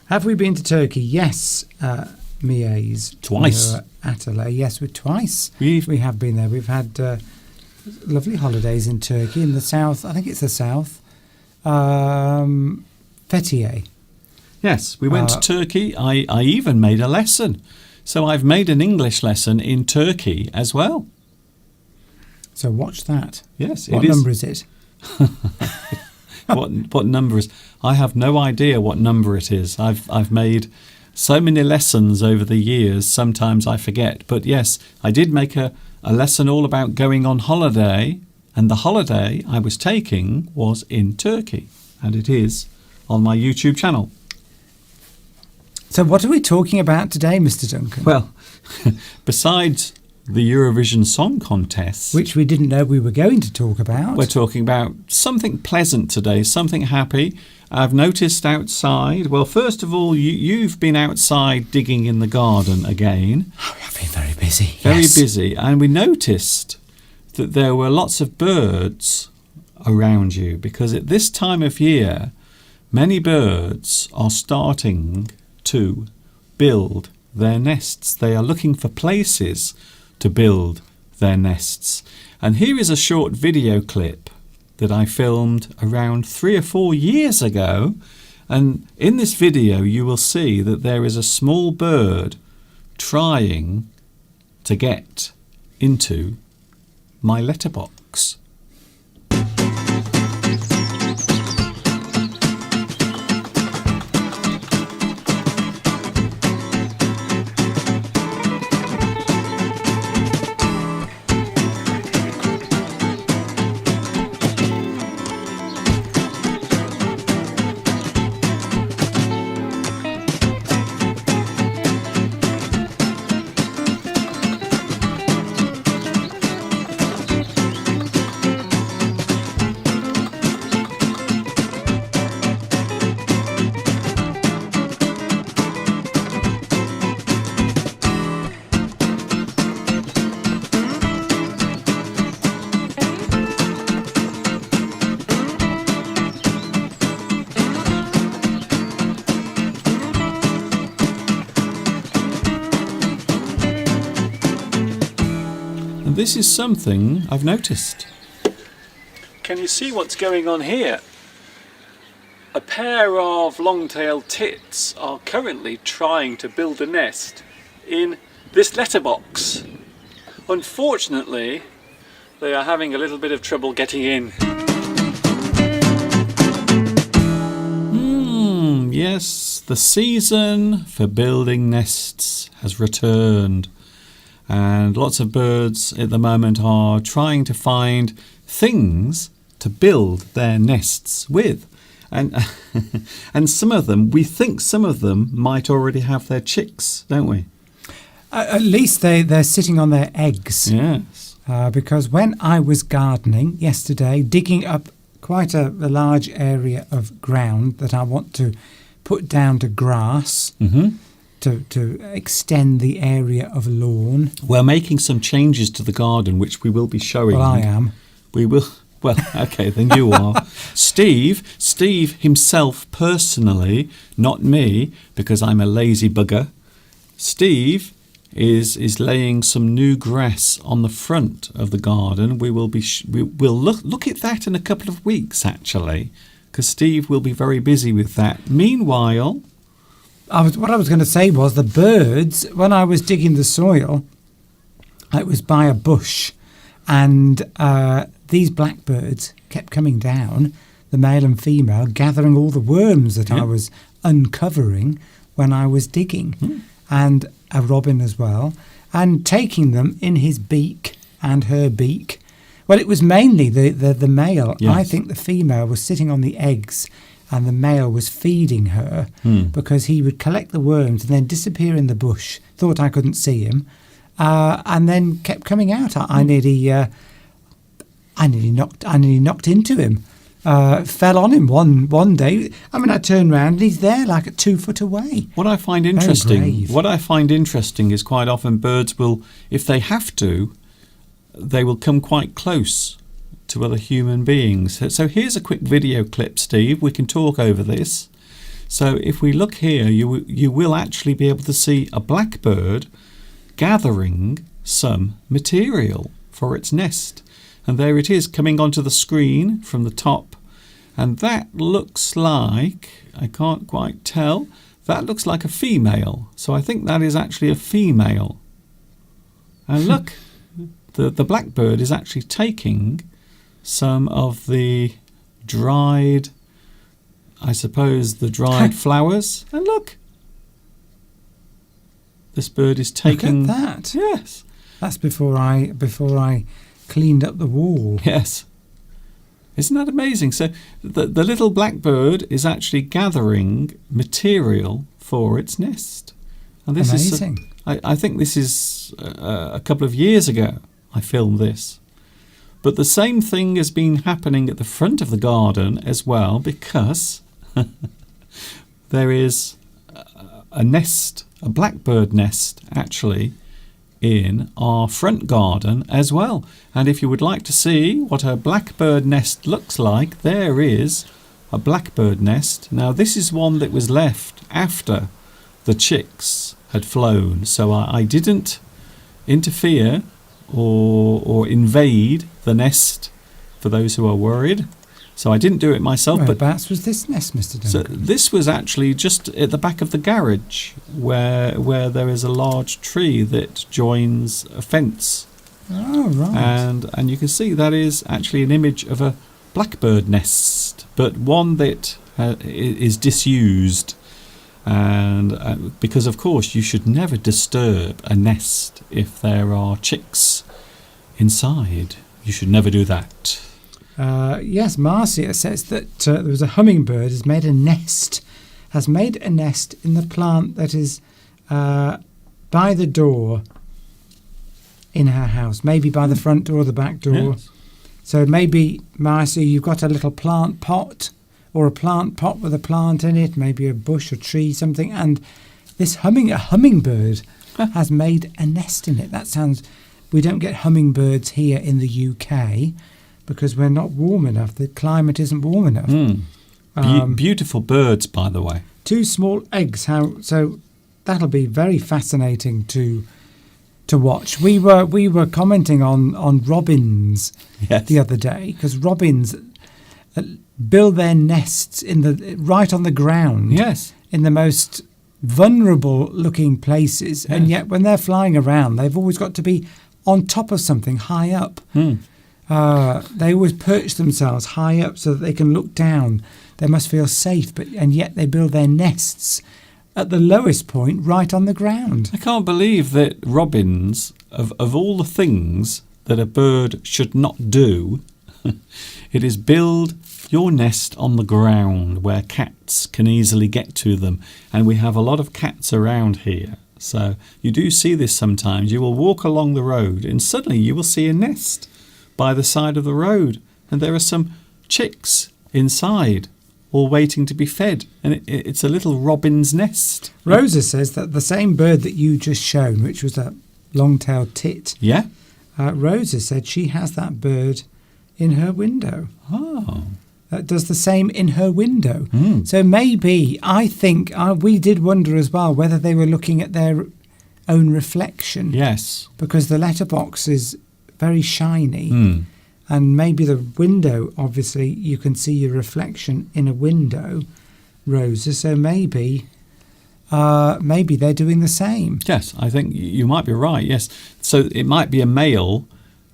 Speaker 2: Have we been to Turkey? Yes, Mies.
Speaker 1: Twice.
Speaker 2: Atale. Yes, twice. We have been there. We've had lovely holidays in Turkey, in the south. I think it's the south. Fethiye.
Speaker 1: Yes, we went to Turkey. I even made a lesson. So I've made an English lesson in Turkey as well.
Speaker 2: So watch that.
Speaker 1: Yes,
Speaker 2: what number is it?
Speaker 1: What number is? I have no idea what number it is. I've made so many lessons over the years. Sometimes I forget. But yes, I did make a lesson all about going on holiday, and the holiday I was taking was in Turkey, and it is on my YouTube channel.
Speaker 2: So what are we talking about today, Mr. Duncan?
Speaker 1: Well, besides the Eurovision Song Contest,
Speaker 2: which we didn't know we were going to talk about,
Speaker 1: we're talking about something pleasant today, something happy. I've noticed outside, well, first of all, you've been outside digging in the garden again.
Speaker 2: Oh, I've been very busy.
Speaker 1: Very busy. And we noticed that there were lots of birds around you, because at this time of year, many birds are starting to build their nests. They are looking for places to build their nests. And here is a short video clip that I filmed around 3 or 4 years ago. And in this video you will see that there is a small bird trying to get into my letterbox. This is something I've noticed. Can you see what's going on here? A pair of long-tailed tits are currently trying to build a nest in this letterbox. Unfortunately, they are having a little bit of trouble getting in. Yes, the season for building nests has returned. And lots of birds at the moment are trying to find things to build their nests with. And and some of them, we think some of them might already have their chicks, don't we?
Speaker 2: At least they're sitting on their eggs.
Speaker 1: Yes.
Speaker 2: Because when I was gardening yesterday, digging up quite a large area of ground that I want to put down to grass, to extend the area of lawn.
Speaker 1: We're making some changes to the garden, which we will be showing.
Speaker 2: Well, I am.
Speaker 1: We will. Well, okay, then you are. Steve himself personally, not me, because I'm a lazy bugger. Steve is laying some new grass on the front of the garden. We will be we'll look at that in a couple of weeks, actually, because Steve will be very busy with that. Meanwhile,
Speaker 2: what I was going to say was the birds, when I was digging the soil, it was by a bush, and these blackbirds kept coming down, the male and female, gathering all the worms that I was uncovering when I was digging, and a robin as well, and taking them in his beak and her beak. Well, it was mainly the male.
Speaker 1: Yes.
Speaker 2: I think the female was sitting on the eggs and the male was feeding her because he would collect the worms and then disappear in the bush, thought I couldn't see him, and then kept coming out. I nearly knocked into him, fell on him one day. I mean, I turned round and he's there like 2 foot away.
Speaker 1: What I find interesting is quite often birds will, if they have to, they will come quite close to other human beings. So here's a quick video clip, Steve. We can talk over this. So if we look here, you will actually be able to see a blackbird gathering some material for its nest. And there it is coming onto the screen from the top. And that looks like, I can't quite tell, that looks like a female. So I think that is actually a female. And look, the blackbird is actually taking some of the dried, I suppose, the dried flowers. And look, this bird is taking...
Speaker 2: Look at that.
Speaker 1: Yes.
Speaker 2: That's before I cleaned up the wall.
Speaker 1: Yes. Isn't that amazing? So the little blackbird is actually gathering material for its nest. And this
Speaker 2: amazing.
Speaker 1: I think this is a couple of years ago I filmed this. But the same thing has been happening at the front of the garden as well, because there is a nest, a blackbird nest actually, in our front garden as well. And if you would like to see what a blackbird nest looks like, there is a blackbird nest. Now this is one that was left after the chicks had flown. So I didn't interfere or invade the nest, for those who are worried. So I didn't do it myself.
Speaker 2: Whereabouts was this nest, Mr. Duncan?
Speaker 1: So this was actually just at the back of the garage, where there is a large tree that joins a fence.
Speaker 2: Oh, right.
Speaker 1: And you can see that is actually an image of a blackbird nest, but one that is disused. And because, of course, you should never disturb a nest if there are chicks inside. You should never do that.
Speaker 2: Yes, Marcia says that there was a hummingbird has made a nest in the plant that is by the door in her house, maybe by the front door or the back door.
Speaker 1: Yes.
Speaker 2: So maybe, Marcia, you've got a little plant pot or a plant pot with a plant in it, maybe a bush or tree, something, and this hummingbird has made a nest in it. That sounds... We don't get hummingbirds here in the UK because we're not warm enough. The climate isn't warm enough.
Speaker 1: Beautiful birds, by the way.
Speaker 2: 2 small eggs. So that'll be very fascinating to watch. We were commenting on robins the other day, because robins build their nests right on the ground.
Speaker 1: Yes. In
Speaker 2: the most vulnerable looking places, and yet when they're flying around, they've always got to be on top of something high up. They always perch themselves high up so that they can look down. They must feel safe, and yet they build their nests at the lowest point, right on the ground.
Speaker 1: I can't believe that robins, of all the things that a bird should not do, it is build your nest on the ground where cats can easily get to them. And we have a lot of cats around here. So you do see this sometimes. You will walk along the road and suddenly you will see a nest by the side of the road. And there are some chicks inside, all waiting to be fed. And it's a little robin's nest.
Speaker 2: Rosa says that the same bird that you just shown, which was a long-tailed tit.
Speaker 1: Yeah?
Speaker 2: Rosa said she has that bird in her window.
Speaker 1: Oh.
Speaker 2: That does the same in her window. So maybe, I think, we did wonder as well whether they were looking at their own reflection.
Speaker 1: Yes.
Speaker 2: Because the letterbox is very shiny. And maybe the window, obviously, you can see your reflection in a window, Rosa. So maybe they're doing the same.
Speaker 1: Yes, I think you might be right, yes. So it might be a male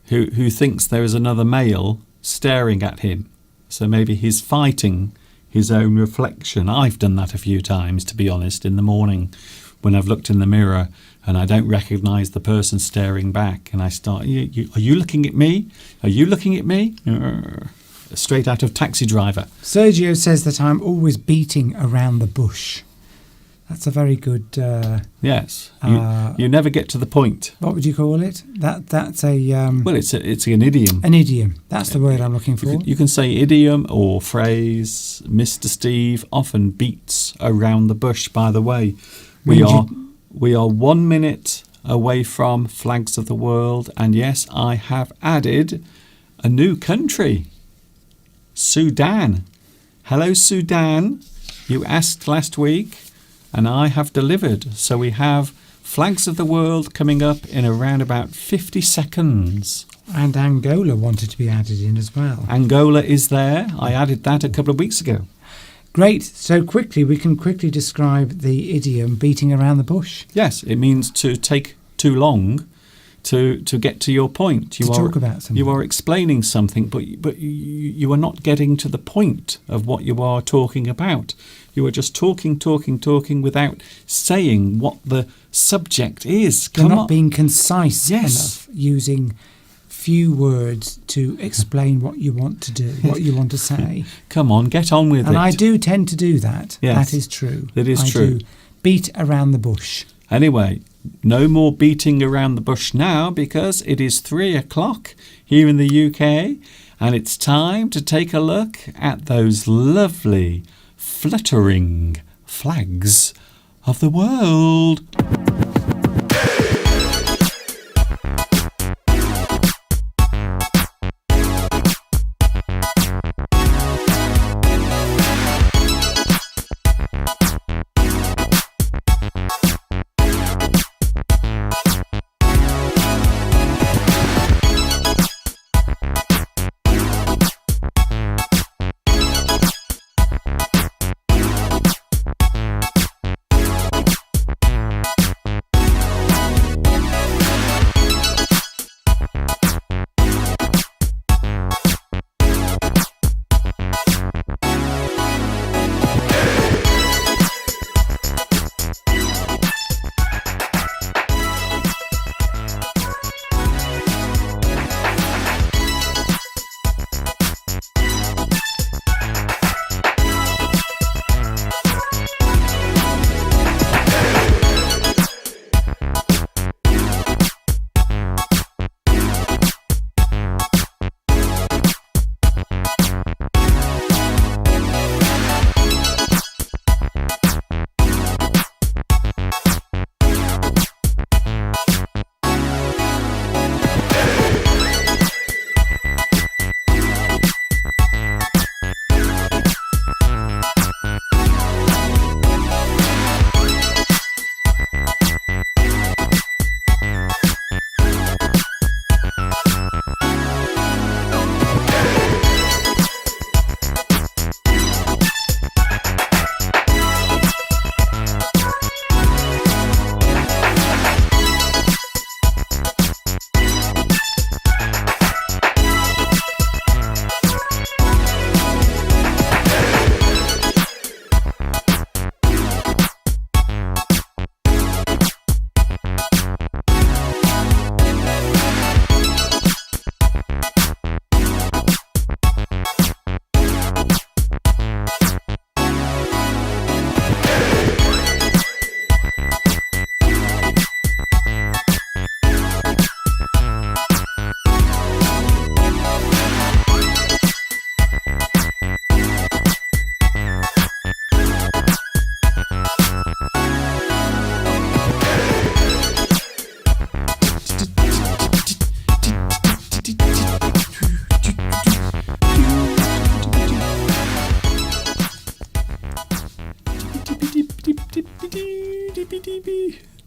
Speaker 1: who thinks there is another male staring at him. So maybe he's fighting his own reflection. I've done that a few times, to be honest, in the morning when I've looked in the mirror and I don't recognise the person staring back, and I start, are you looking at me? Are you looking at me? Straight out of Taxi Driver.
Speaker 2: Sergio says that I'm always beating around the bush. That's a very good...
Speaker 1: yes. You never get to the point.
Speaker 2: What would you call it? That's a...
Speaker 1: well, it's an idiom.
Speaker 2: An idiom. That's the word I'm looking for.
Speaker 1: You can say idiom or phrase. Mr. Steve often beats around the bush, by the way. We are 1 minute away from Flags of the World. And yes, I have added a new country. Sudan. Hello, Sudan. You asked last week. And I have delivered. So we have Flags of the World coming up in around about 50 seconds.
Speaker 2: And Angola wanted to be added in as well.
Speaker 1: Angola is there. I added that a couple of weeks ago.
Speaker 2: Great. So we can quickly describe the idiom beating around the bush.
Speaker 1: Yes, it means to take too long to get to your point.
Speaker 2: Talk about something.
Speaker 1: You are explaining something, but you are not getting to the point of what you are talking about. You are just talking without saying what the subject is.
Speaker 2: You're not being concise enough, using few words to explain what you want to do, what you want to say.
Speaker 1: Come on, get on with it.
Speaker 2: And I do tend to do that.
Speaker 1: Yes,
Speaker 2: that is true.
Speaker 1: It is true.
Speaker 2: I do beat around the bush.
Speaker 1: Anyway, no more beating around the bush now, because it is 3 o'clock here in the UK and it's time to take a look at those lovely, fluttering flags of the world.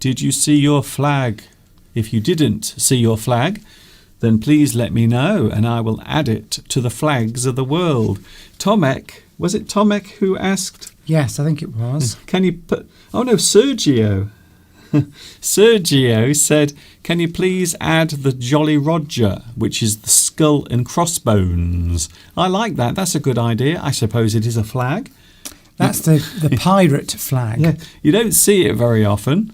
Speaker 1: Did you see your flag? If you didn't see your flag, then please let me know and I will add it to the flags of the world. Tomek, was it Tomek who asked?
Speaker 2: Yes, I think it was.
Speaker 1: Can you put... Oh no, Sergio. Sergio said, can you please add the Jolly Roger, which is the skull and crossbones? I like that. That's a good idea. I suppose it is a flag.
Speaker 2: That's the pirate flag.
Speaker 1: Yeah, you don't see it very often.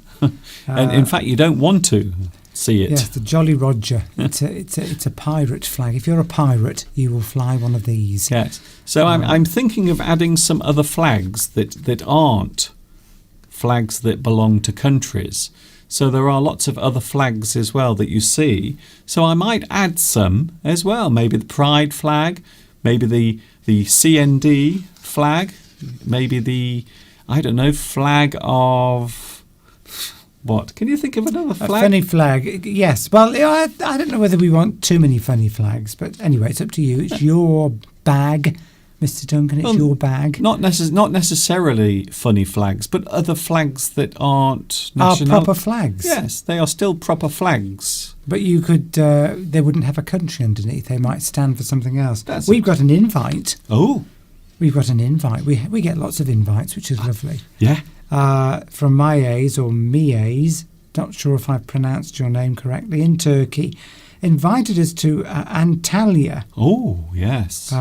Speaker 1: And in fact, you don't want to see it.
Speaker 2: Yes, the Jolly Roger. It's a pirate flag. If you're a pirate, you will fly one of these.
Speaker 1: Yes. So I'm thinking of adding some other flags that aren't flags that belong to countries. So there are lots of other flags as well that you see. So I might add some as well. Maybe the Pride flag, maybe the CND flag, maybe the, I don't know, flag of... What? Can you think of another flag?
Speaker 2: A funny flag, yes. Well, I don't know whether we want too many funny flags, but anyway, it's up to you. It's your bag, Mr. Duncan. It's your bag.
Speaker 1: Not necessarily funny flags, but other flags that aren't national.
Speaker 2: Are proper flags.
Speaker 1: Yes, they are still proper flags.
Speaker 2: But you could, they wouldn't have a country underneath. They might stand for something else. We've got an invite.
Speaker 1: Oh.
Speaker 2: We've got an invite. We get lots of invites, which is lovely.
Speaker 1: Yeah.
Speaker 2: From Mayes or Mies, not sure if I've pronounced your name correctly, in Turkey, invited us to Antalya.
Speaker 1: Oh, yes.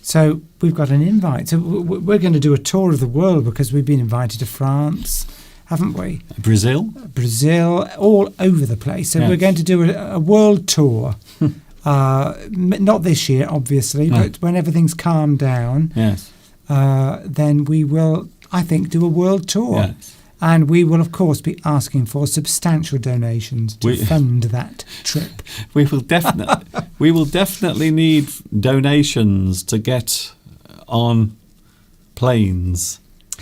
Speaker 2: So we've got an invite. So we're going to do a tour of the world because we've been invited to France, haven't we?
Speaker 1: Brazil,
Speaker 2: all over the place. So we're going to do a world tour. Not this year, obviously, but when everything's calmed down,
Speaker 1: yes,
Speaker 2: then we will, I think, do a world tour.
Speaker 1: Yes.
Speaker 2: And we will, of course, be asking for substantial donations to fund that trip.
Speaker 1: We will definitely need donations to get on planes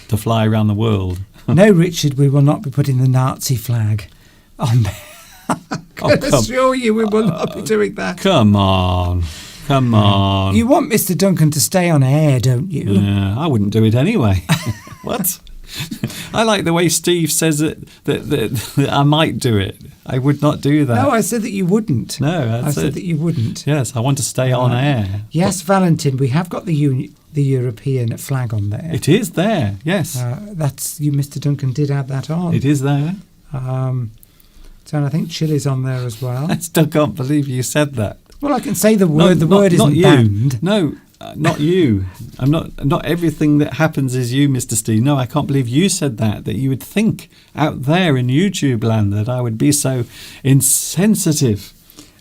Speaker 1: to fly around the world.
Speaker 2: No, Richard, we will not be putting the Nazi flag on there. I can assure you we will not be doing that.
Speaker 1: Come on.
Speaker 2: You want Mr. Duncan to stay on air, don't you?
Speaker 1: Yeah, I wouldn't do it anyway. What? I like the way Steve says that I might do it. I would not do that.
Speaker 2: No, I said that you wouldn't.
Speaker 1: No,
Speaker 2: I said that you wouldn't.
Speaker 1: Yes, I want to stay on air.
Speaker 2: Yes, Valentin, we have got the European flag on there.
Speaker 1: It is there, yes.
Speaker 2: That's you, Mr. Duncan did add that on.
Speaker 1: It is there.
Speaker 2: So I think Chile's on there as well.
Speaker 1: I still can't believe you said that.
Speaker 2: Well, I can say the word. The word isn't banned.
Speaker 1: No, not you. I'm not. Not everything that happens is you, Mr. Steve. No, I can't believe you said that. That you would think out there in YouTube land that I would be so insensitive.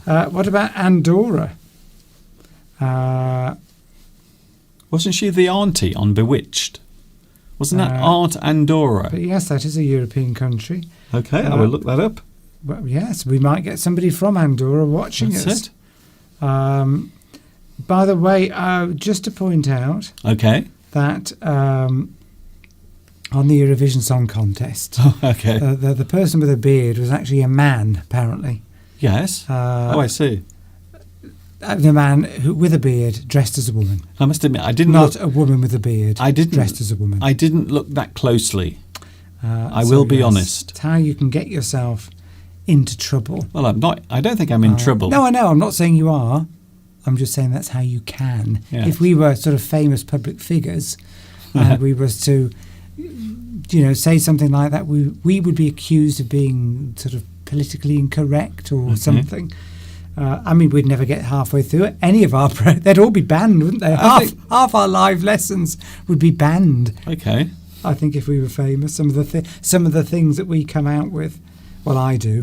Speaker 2: What about Andorra?
Speaker 1: Wasn't she the auntie on Bewitched? Wasn't that Aunt Andorra?
Speaker 2: But yes, that is a European country.
Speaker 1: Okay, I will look that up.
Speaker 2: Well, yes, we might get somebody from Andorra watching us.
Speaker 1: That's it.
Speaker 2: By the way, just to point out that on the Eurovision Song Contest, the person with a beard was actually a man, apparently.
Speaker 1: Yes. I see.
Speaker 2: The man with a beard dressed as a woman.
Speaker 1: I must admit, I didn't.
Speaker 2: Not a woman with a beard. Dressed as a woman.
Speaker 1: I didn't look that closely. I will be honest.
Speaker 2: It's how you can get yourself into trouble.
Speaker 1: Well, I'm not. I don't think I'm in trouble.
Speaker 2: No, I know. I'm not saying you are. I'm just saying that's how you can.
Speaker 1: Yes.
Speaker 2: If we were sort of famous public figures, and we was to, say something like that, we would be accused of being sort of politically incorrect or something. I mean, we'd never get halfway through it. Any of our they'd all be banned, wouldn't they? Half our live lessons would be banned.
Speaker 1: Okay.
Speaker 2: I think if we were famous, some of the things that we come out with, well, I do.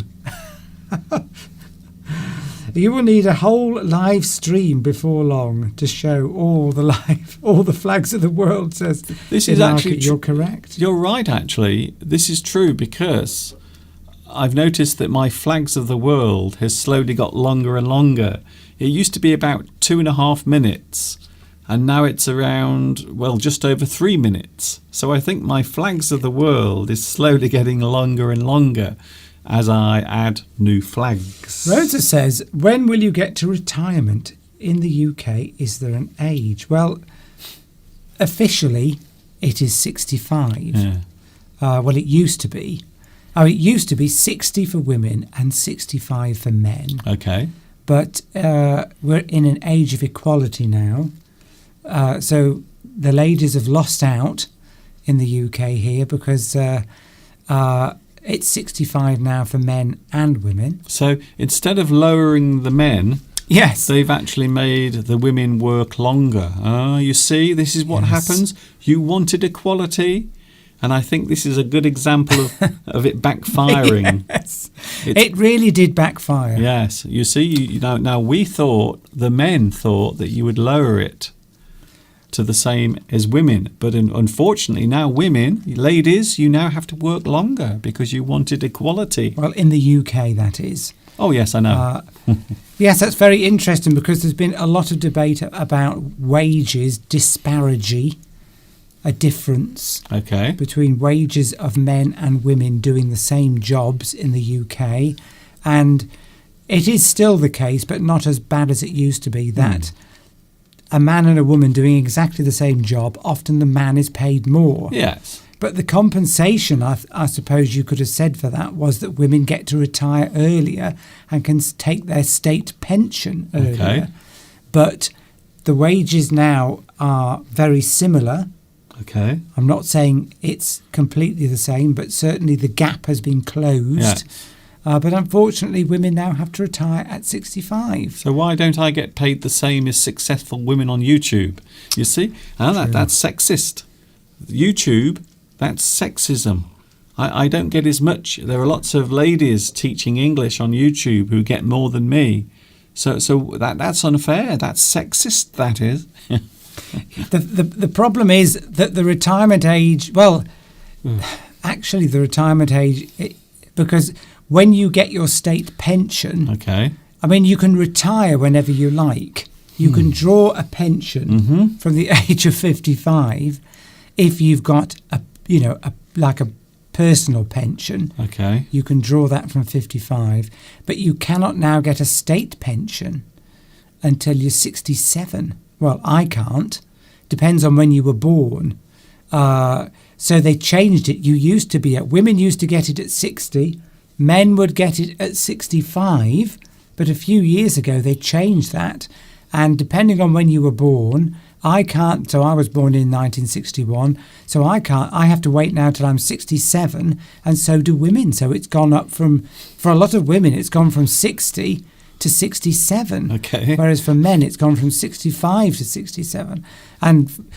Speaker 2: You will need a whole live stream before long to show all the flags of the world. Says
Speaker 1: this is actually
Speaker 2: you're correct.
Speaker 1: You're right. Actually, this is true because I've noticed that my flags of the world has slowly got longer and longer. It used to be about 2.5 minutes, and now it's around, just over 3 minutes. So I think my flags of the world is slowly getting longer and longer as I add new flags.
Speaker 2: Rosa says, when will you get to retirement? In the UK, is there an age? Well, officially, it is 65.
Speaker 1: Yeah.
Speaker 2: Well, it used to be. Oh, it used to be 60 for women and 65 for men.
Speaker 1: Okay.
Speaker 2: But we're in an age of equality now. So the ladies have lost out in the UK here because it's 65 now for men and women.
Speaker 1: So instead of lowering the men,
Speaker 2: Yes.
Speaker 1: they've actually made the women work longer. You see, this is what
Speaker 2: Yes.
Speaker 1: happens. You wanted equality, and I think this is a good example of it backfiring.
Speaker 2: Yes. It really did backfire.
Speaker 1: Yes, you see, now the men thought that you would lower it to the same as women, but unfortunately now women, ladies, you now have to work longer because you wanted equality.
Speaker 2: Well, in the UK, that is.
Speaker 1: Oh yes, I know.
Speaker 2: Yes, that's very interesting because there's been a lot of debate about wages disparity, a difference
Speaker 1: Okay.
Speaker 2: between wages of men and women doing the same jobs in the UK. And it is still the case, but not as bad as it used to be, that a man and a woman doing exactly the same job, often the man is paid more.
Speaker 1: Yes.
Speaker 2: But the compensation, I suppose you could have said for that, was that women get to retire earlier and can take their state pension earlier.
Speaker 1: Okay.
Speaker 2: But the wages now are very similar.
Speaker 1: Okay.
Speaker 2: I'm not saying it's completely the same, but certainly the gap has been closed.
Speaker 1: Yes.
Speaker 2: But unfortunately, women now have to retire at 65.
Speaker 1: So why don't I get paid the same as successful women on YouTube? You see, that's sexist. YouTube, that's sexism. I don't get as much. There are lots of ladies teaching English on YouTube who get more than me. So that's unfair. That's sexist. That is.
Speaker 2: The problem is that the retirement age, actually the retirement age, because when you get your state pension,
Speaker 1: Okay.
Speaker 2: I mean, you can retire whenever you like. You can draw a pension from the age of 55 if you've got a personal pension.
Speaker 1: Okay.
Speaker 2: You can draw that from 55, but you cannot now get a state pension until you're 67. Well, I can't. Depends on when you were born. So they changed it. Women used to get it at 60. Men would get it at 65. But a few years ago, they changed that. And depending on when you were born, I can't. So I was born in 1961. So I can't. I have to wait now till I'm 67. And so do women. So it's gone up for a lot of women, it's gone from 60 to 67.
Speaker 1: Okay.
Speaker 2: Whereas for men, it's gone from 65 to 67. And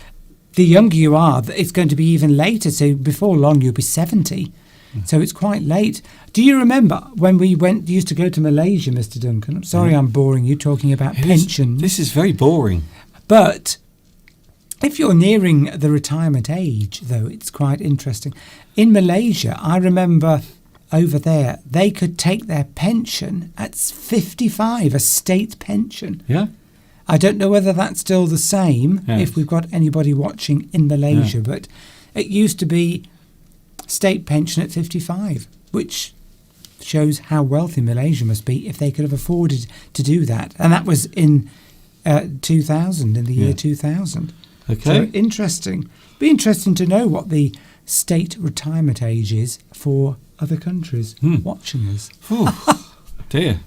Speaker 2: the younger you are, it's going to be even later. So before long, you'll be 70. So it's quite late. Do you remember when we used to go to Malaysia, Mr. Duncan? I'm sorry I'm boring you talking about pensions.
Speaker 1: This is very boring.
Speaker 2: But if you're nearing the retirement age, though, it's quite interesting. In Malaysia, I remember over there, they could take their pension at 55, a state pension.
Speaker 1: Yeah.
Speaker 2: I don't know whether that's still the same,
Speaker 1: Yes.
Speaker 2: if we've got anybody watching in Malaysia, but it used to be state pension at 55, which shows how wealthy Malaysia must be if they could have afforded to do that. And that was in 2000, in the year 2000.
Speaker 1: Okay.
Speaker 2: So interesting. Be interesting to know what the state retirement age is for other countries watching us.
Speaker 1: Oh, dear.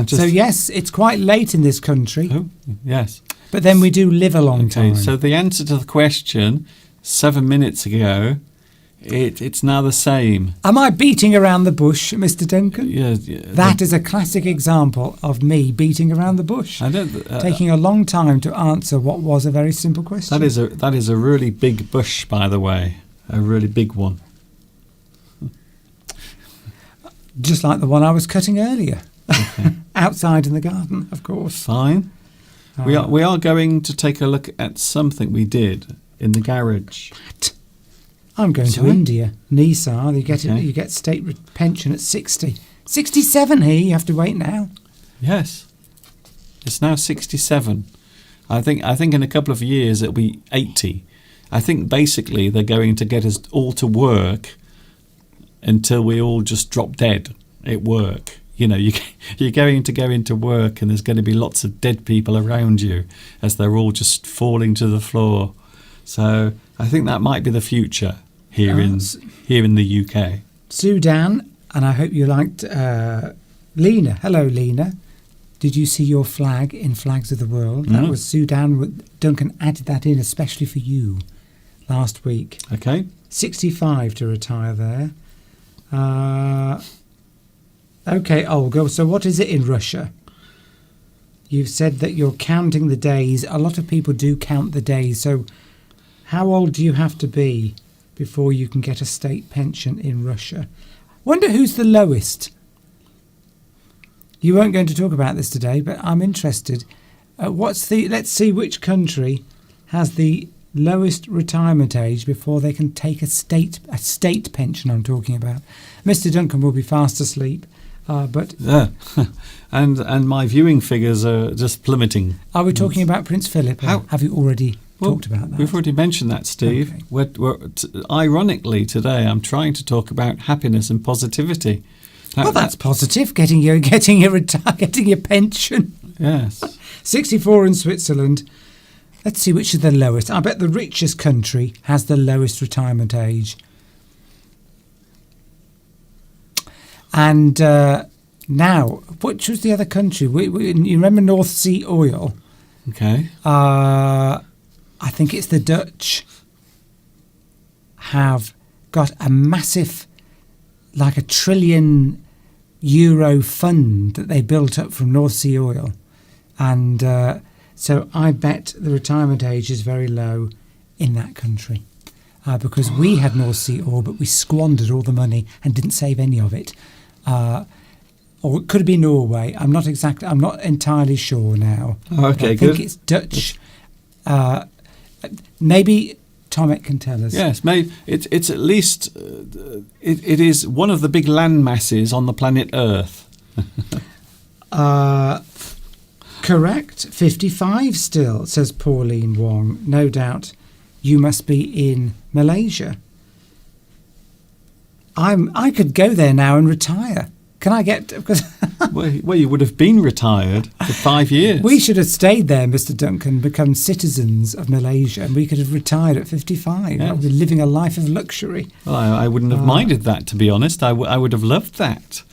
Speaker 2: So yes, it's quite late in this country,
Speaker 1: Oh, yes.
Speaker 2: but then we do live a long time.
Speaker 1: So the answer to the question 7 minutes ago, it's now the same.
Speaker 2: Am I beating around the bush, Mr. Duncan?
Speaker 1: Yeah.
Speaker 2: That is a classic example of me beating around the bush,
Speaker 1: I don't.
Speaker 2: taking a long time to answer what was a very simple question.
Speaker 1: That is a really big bush, by the way, a really big one.
Speaker 2: Just like the one I was cutting earlier,
Speaker 1: Okay.
Speaker 2: outside in the garden, of course.
Speaker 1: Fine. We are going to take a look at something we did in the garage.
Speaker 2: I'm going
Speaker 1: Sorry?
Speaker 2: to India, Nisar. You get state pension at 60. 67 here, you have to wait now.
Speaker 1: Yes, it's now 67. I think in a couple of years it'll be 80. I think basically they're going to get us all to work until we all just drop dead at work. You know, you're going to go into work and there's going to be lots of dead people around you as they're all just falling to the floor. So I think that might be the future here in the UK.
Speaker 2: Sudan, and I hope you liked Lena. Hello, Lena. Did you see your flag in Flags of the World? That was Sudan. Duncan added that in especially for you last week.
Speaker 1: Okay.
Speaker 2: 65 to retire there. Okay, Olga, so what is it in Russia? You've said that you're counting the days. A lot of people do count the days. So how old do you have to be before you can get a state pension in Russia? Wonder who's the lowest. You weren't going to talk about this today, but I'm interested. Let's see which country has the lowest retirement age before they can take a state pension. I'm talking about. Mr. Duncan will be fast asleep, but
Speaker 1: and my viewing figures are just plummeting.
Speaker 2: Are we talking about Prince Philip? Or have you already talked about that?
Speaker 1: We've already mentioned that, Steve.
Speaker 2: Okay.
Speaker 1: Ironically, today I'm trying to talk about happiness and positivity.
Speaker 2: Well, that's positive. Getting your pension.
Speaker 1: Yes.
Speaker 2: 64 in Switzerland. Let's see which is the lowest. I bet the richest country has the lowest retirement age. And now, which was the other country? You remember North Sea oil?
Speaker 1: Okay.
Speaker 2: I think it's the Dutch have got a massive, like €1 trillion fund that they built up from North Sea oil. And so I bet the retirement age is very low in that country. Because we had North Sea oil, but we squandered all the money and didn't save any of it. Or it could be Norway. I'm not entirely sure now.
Speaker 1: Okay,
Speaker 2: I think it's Dutch. Maybe Tomek can tell us.
Speaker 1: Yes, maybe it's at least it is one of the big land masses on the planet Earth.
Speaker 2: Correct. 55 still, says Pauline Wong. No doubt you must be in Malaysia. I could go there now and retire. Can I get...
Speaker 1: Well, you would have been retired for 5 years.
Speaker 2: We should have stayed there, Mr. Duncan, become citizens of Malaysia, and we could have retired at 55.
Speaker 1: Yes.
Speaker 2: I would be living a life of luxury.
Speaker 1: Well, I wouldn't have minded that, to be honest. I would have loved that.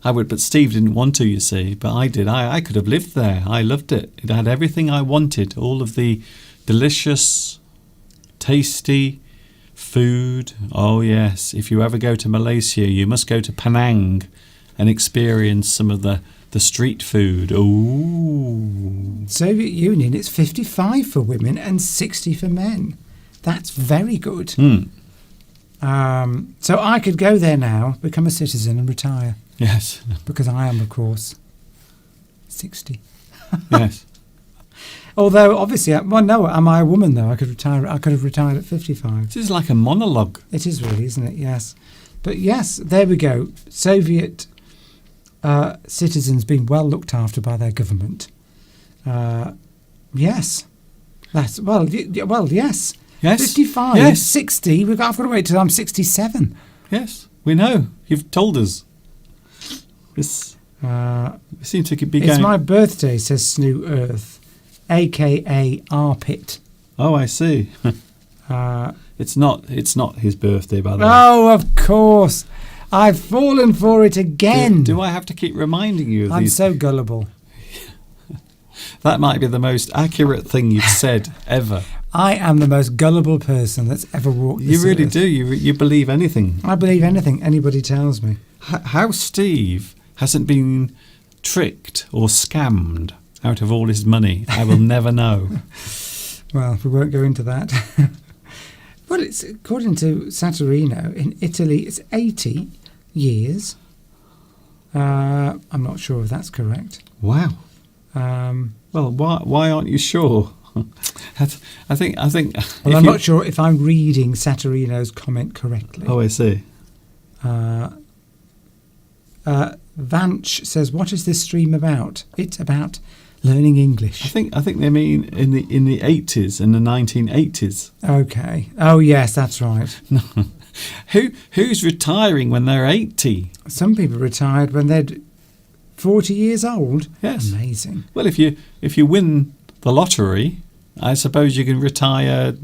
Speaker 1: But Steve didn't want to, you see, but I did. I could have lived there. I loved it. It had everything I wanted, all of the delicious, tasty food. Oh, yes. If you ever go to Malaysia, you must go to Penang and experience some of the street food. Ooh.
Speaker 2: Soviet Union, it's 55 for women and 60 for men. That's very good. So I could go there now, become a citizen and retire.
Speaker 1: Yes.
Speaker 2: Because I am, of course, 60.
Speaker 1: Yes.
Speaker 2: Although, obviously, am I a woman, though? I could have retired at 55.
Speaker 1: This is like a monologue.
Speaker 2: It is really, isn't it? Yes. But yes, there we go. Soviet citizens being well looked after by their government. Yes. Yes.
Speaker 1: Yes.
Speaker 2: 55,
Speaker 1: yes.
Speaker 2: 60. I've got to wait till I'm 67.
Speaker 1: Yes, we know. You've told us. This we seem to be going...
Speaker 2: It's my birthday, says Snoo Earth, a.k.a. Arpit.
Speaker 1: Oh, I see. It's not his birthday, by the way.
Speaker 2: Oh, of course. I've fallen for it again.
Speaker 1: Do I have to keep reminding you of
Speaker 2: I'm
Speaker 1: these?
Speaker 2: so gullible.
Speaker 1: That might be the most accurate thing you've said ever.
Speaker 2: I am the most gullible person that's ever walked this
Speaker 1: You really
Speaker 2: earth.
Speaker 1: do. You believe anything.
Speaker 2: I believe anything anybody tells me.
Speaker 1: How Steve hasn't been tricked or scammed out of all his money, I will never know.
Speaker 2: Well, we won't go into that. Well, it's according to Saturino in Italy, it's 80 years. I'm not sure if that's correct.
Speaker 1: Wow. Well, why aren't you sure? I think.
Speaker 2: Well, I'm not sure if I'm reading Saturino's comment correctly.
Speaker 1: Oh, I see.
Speaker 2: Vanch says, "What is this stream about?" It's about learning English.
Speaker 1: I think they mean in the 80s, in the 1980s.
Speaker 2: Okay. Oh yes, that's right.
Speaker 1: Who's retiring when they're 80?
Speaker 2: Some people retired when they're 40 years old.
Speaker 1: Yes.
Speaker 2: Amazing.
Speaker 1: Well, if you win the lottery, I suppose you can retire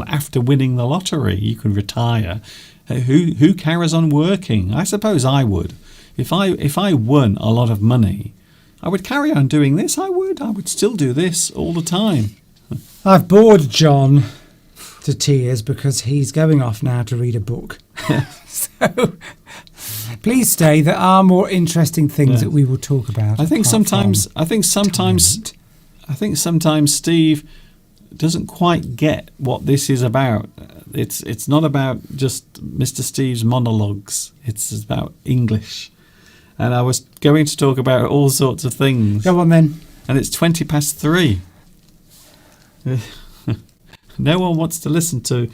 Speaker 1: after winning the lottery. You can retire Who carries on working? I suppose I would. If I won a lot of money, I would carry on doing this. I would still do this all the time.
Speaker 2: I've bored John to tears because he's going off now to read a book. So please stay. There are more interesting things that we will talk about.
Speaker 1: I think sometimes Steve doesn't quite get what this is about. It's not about just Mr. Steve's monologues. It's about English. And I was going to talk about all sorts of things.
Speaker 2: Go on then.
Speaker 1: And it's 3:20. No one wants to listen to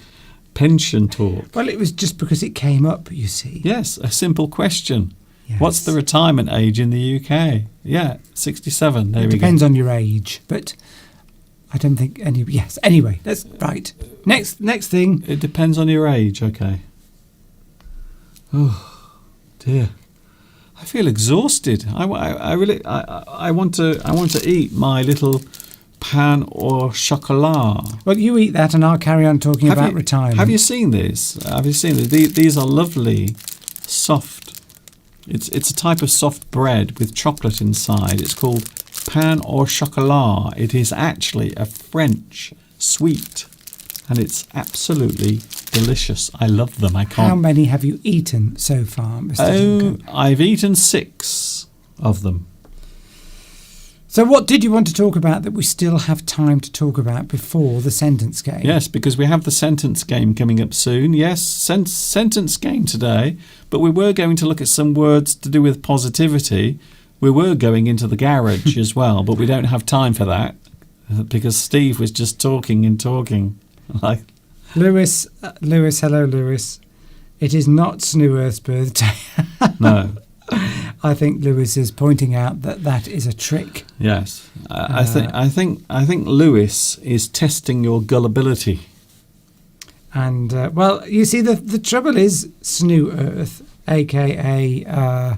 Speaker 1: pension talk.
Speaker 2: Well, it was just because it came up, you see.
Speaker 1: Yes, a simple question.
Speaker 2: Yes.
Speaker 1: What's the retirement age in the UK? Yeah, 67. There we go.
Speaker 2: It depends on your age, but I don't think any. Yes. Anyway, that's right. Next thing.
Speaker 1: It depends on your age. Okay. Oh dear, I feel exhausted. I really want to eat my little pain au chocolat.
Speaker 2: Well, you eat that, and I'll carry on talking about retirement.
Speaker 1: Have you seen this? Have you seen it? These are lovely, soft. It's a type of soft bread with chocolate inside. It's called pain au chocolat. It is actually a French sweet, and it's absolutely delicious. I love them. I can't.
Speaker 2: How many have you eaten so far, Mr. Duncan?
Speaker 1: I've eaten 6 of them.
Speaker 2: So what did you want to talk about that we still have time to talk about before the sentence game?
Speaker 1: Yes, because we have the sentence game coming up soon. Yes, sentence game today, but we were going to look at some words to do with positivity. We were going into the garage as well, but we don't have time for that because Steve was just talking and talking. Like
Speaker 2: Lewis, hello, Lewis. It is not Snooearth's birthday.
Speaker 1: No.
Speaker 2: I think Lewis is pointing out that is a trick.
Speaker 1: Yes, I think Lewis is testing your gullibility.
Speaker 2: And well, you see, the trouble is Snooearth, aka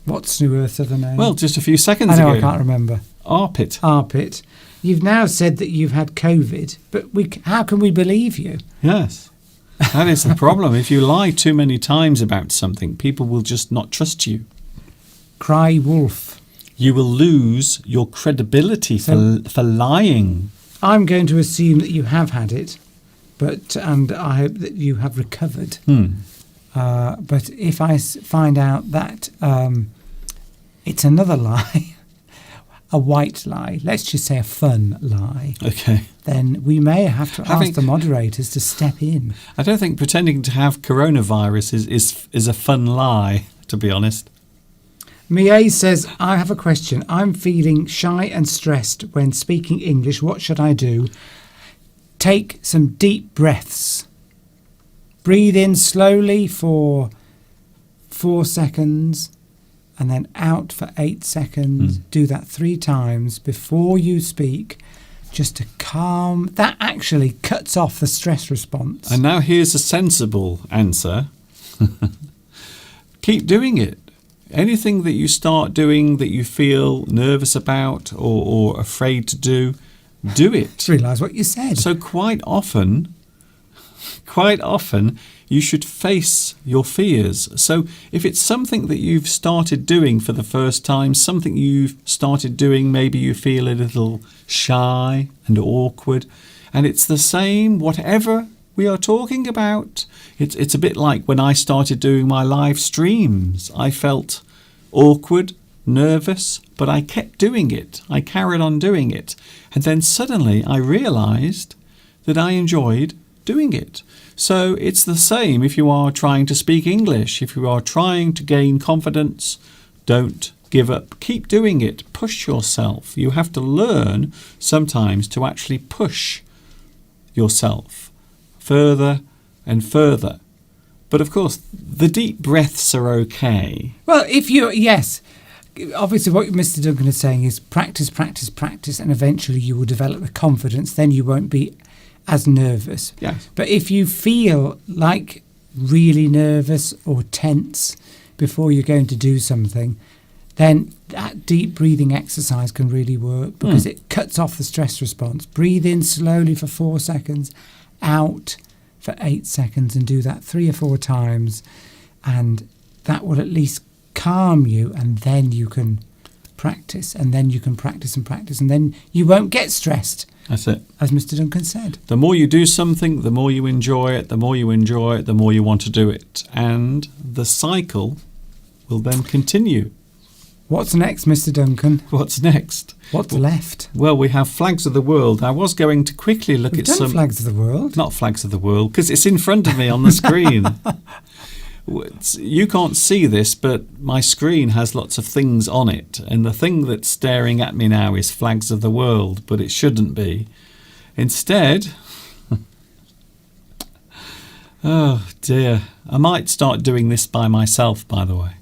Speaker 2: what's Snooearth's other name?
Speaker 1: Well, just a few seconds
Speaker 2: I know,
Speaker 1: ago.
Speaker 2: I can't remember.
Speaker 1: Arpit.
Speaker 2: You've now said that you've had COVID, but how can we believe you?
Speaker 1: Yes. That is the problem. If you lie too many times about something, people will just not trust you.
Speaker 2: Cry wolf.
Speaker 1: You will lose your credibility for lying.
Speaker 2: I'm going to assume that you have had it, and I hope that you have recovered. But if I find out that it's another lie, a white lie, let's just say a fun lie.
Speaker 1: Okay.
Speaker 2: Then we may have to ask the moderators to step in.
Speaker 1: I don't think pretending to have coronavirus is a fun lie, to be honest.
Speaker 2: Mie says, I have a question. I'm feeling shy and stressed when speaking English. What should I do? Take some deep breaths. Breathe in slowly for 4 seconds and then out for 8 seconds. Do that 3 times before you speak, just to calm. That actually cuts off the stress response.
Speaker 1: And now here's a sensible answer. Keep doing it. Anything that you start doing that you feel nervous about or afraid to do it.
Speaker 2: Just realise what you said.
Speaker 1: So quite often, you should face your fears. So if it's something that you've started doing for the first time, something you've started doing, maybe you feel a little shy and awkward, and it's the same, whatever we are talking about. It's a bit like when I started doing my live streams. I felt awkward, nervous, but I kept doing it. I carried on doing it. And then suddenly I realised that I enjoyed doing it. So it's the same if you are trying to speak English. If you are trying to gain confidence, don't give up. Keep doing it. Push yourself. You have to learn sometimes to actually push yourself further and further. But of course, the deep breaths are okay.
Speaker 2: Well, yes. Obviously, what Mr. Duncan is saying is practice, and eventually you will develop the confidence. Then you won't be as nervous.
Speaker 1: Yes.
Speaker 2: But if you feel like really nervous or tense before you're going to do something, then that deep breathing exercise can really work because it cuts off the stress response. Breathe in slowly for 4 seconds, out for 8 seconds and do that 3 or 4 times, and that will at least calm you, and then you can practice, and then you can practice and practice, and then you won't get stressed.
Speaker 1: That's it.
Speaker 2: As Mr. Duncan said.
Speaker 1: The more you do something, the more you enjoy it, the more you enjoy it, the more you want to do it. And the cycle will then continue.
Speaker 2: What's next, Mr. Duncan?
Speaker 1: What's next?
Speaker 2: What's left?
Speaker 1: Well, we have Flags of the World. I was going to quickly look
Speaker 2: We've
Speaker 1: at
Speaker 2: done
Speaker 1: some...
Speaker 2: Flags of the World.
Speaker 1: Not Flags of the World, because it's in front of me on the screen. You can't see this, but my screen has lots of things on it. And the thing that's staring at me now is Flags of the World, but it shouldn't be. Instead... oh, dear. I might start doing this by myself, by the way.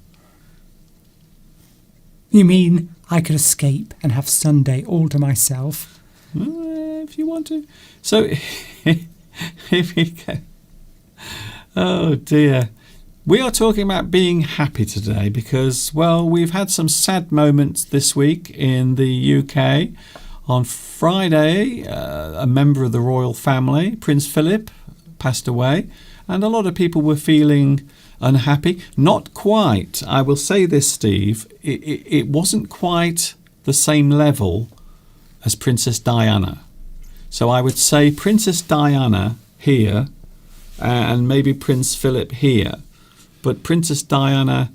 Speaker 2: You mean I could escape and have Sunday all to myself?
Speaker 1: If you want to. So, if you can. Oh, dear. We are talking about being happy today because, well, we've had some sad moments this week in the UK. On Friday, a member of the royal family, Prince Philip, passed away, and a lot of people were feeling unhappy. Not quite. I will say this, Steve. It wasn't quite the same level as Princess Diana. So I would say Princess Diana here and maybe Prince Philip here. But Princess Diana,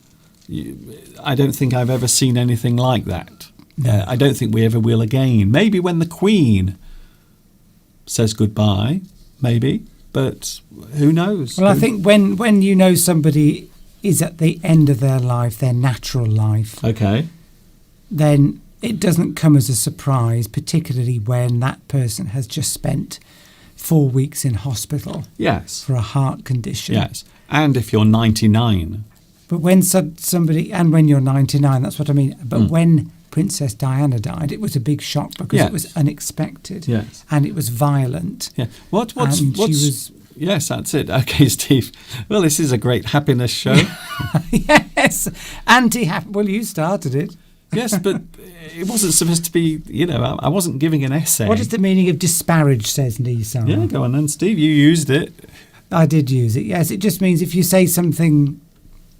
Speaker 1: I don't think I've ever seen anything like that. I don't think we ever will again. Maybe when the Queen says goodbye, maybe. But who knows?
Speaker 2: Well, I think when you know somebody is at the end of their life, their natural life,
Speaker 1: okay,
Speaker 2: then it doesn't come as a surprise, particularly when that person has just spent 4 weeks in hospital.
Speaker 1: Yes.
Speaker 2: For a heart condition.
Speaker 1: Yes. And if you're 99.
Speaker 2: But when somebody, and when you're 99, that's what I mean. But when Princess Diana died, it was a big shock because it was unexpected.
Speaker 1: Yes.
Speaker 2: And it was violent.
Speaker 1: Yeah. What's yes, that's it. Okay, Steve. Well, this is a great happiness show.
Speaker 2: Yes. Anti-happy. Well, you started it.
Speaker 1: Yes, but it wasn't supposed to be, I wasn't giving an essay.
Speaker 2: What is the meaning of disparage, says Nissan?
Speaker 1: Yeah, go on then, Steve. You used it.
Speaker 2: I did use it, yes. It just means if you say something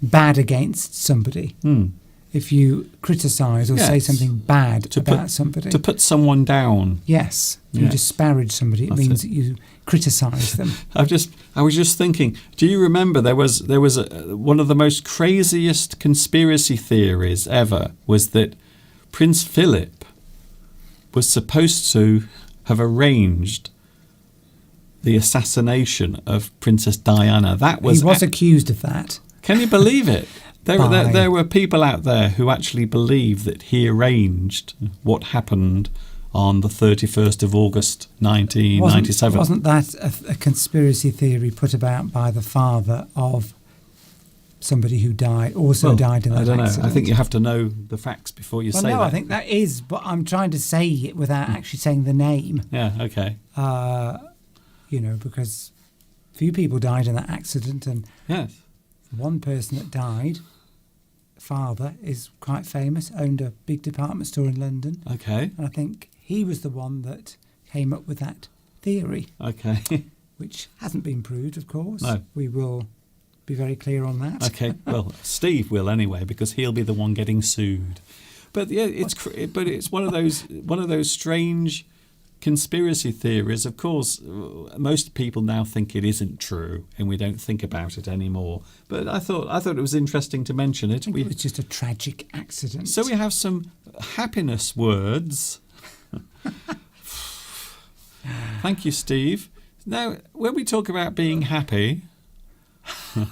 Speaker 2: bad against somebody, if you criticise or say something bad about somebody.
Speaker 1: To put someone down.
Speaker 2: Yes. If you disparage somebody, it means that you criticise them.
Speaker 1: I was just thinking, do you remember there was one of the most craziest conspiracy theories ever was that Prince Philip was supposed to have arranged the assassination of Princess Diana. He was accused
Speaker 2: of that.
Speaker 1: Can you believe it? There were people out there who actually believe that he arranged what happened on the 31st of August 1997.
Speaker 2: Wasn't that a conspiracy theory put about by the father of somebody who died in that accident?
Speaker 1: I don't know. I think you have to know the facts before you say that.
Speaker 2: No, I think that is, but I'm trying to say it without actually saying the name.
Speaker 1: Yeah, okay.
Speaker 2: Because few people died in that accident, and
Speaker 1: yes,
Speaker 2: one person that died, father, is quite famous, owned a big department store in London.
Speaker 1: Okay.
Speaker 2: And I think he was the one that came up with that theory.
Speaker 1: Okay.
Speaker 2: Which hasn't been proved, of course.
Speaker 1: No.
Speaker 2: We will be very clear on that.
Speaker 1: Okay. Well, Steve will anyway, because he'll be the one getting sued. But yeah, it's one of those strange conspiracy theories. Of course, most people now think it isn't true, and we don't think about it anymore. But I thought it was interesting to mention it.
Speaker 2: It was just a tragic accident.
Speaker 1: So we have some happiness words. Thank you, Steve. Now, when we talk about being happy,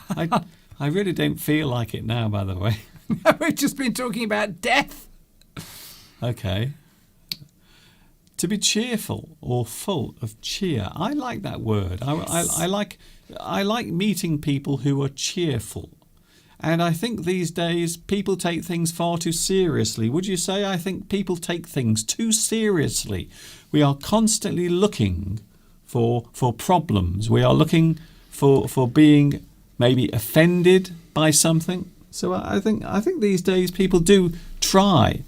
Speaker 1: I really don't feel like it now, by the way.
Speaker 2: We've just been talking about death.
Speaker 1: Okay. To be cheerful or full of cheer. I like that word. I like meeting people who are cheerful. And I think these days people take things far too seriously. Would you say? I think people take things too seriously. We are constantly looking for problems. We are looking for being maybe offended by something. So I think these days people do try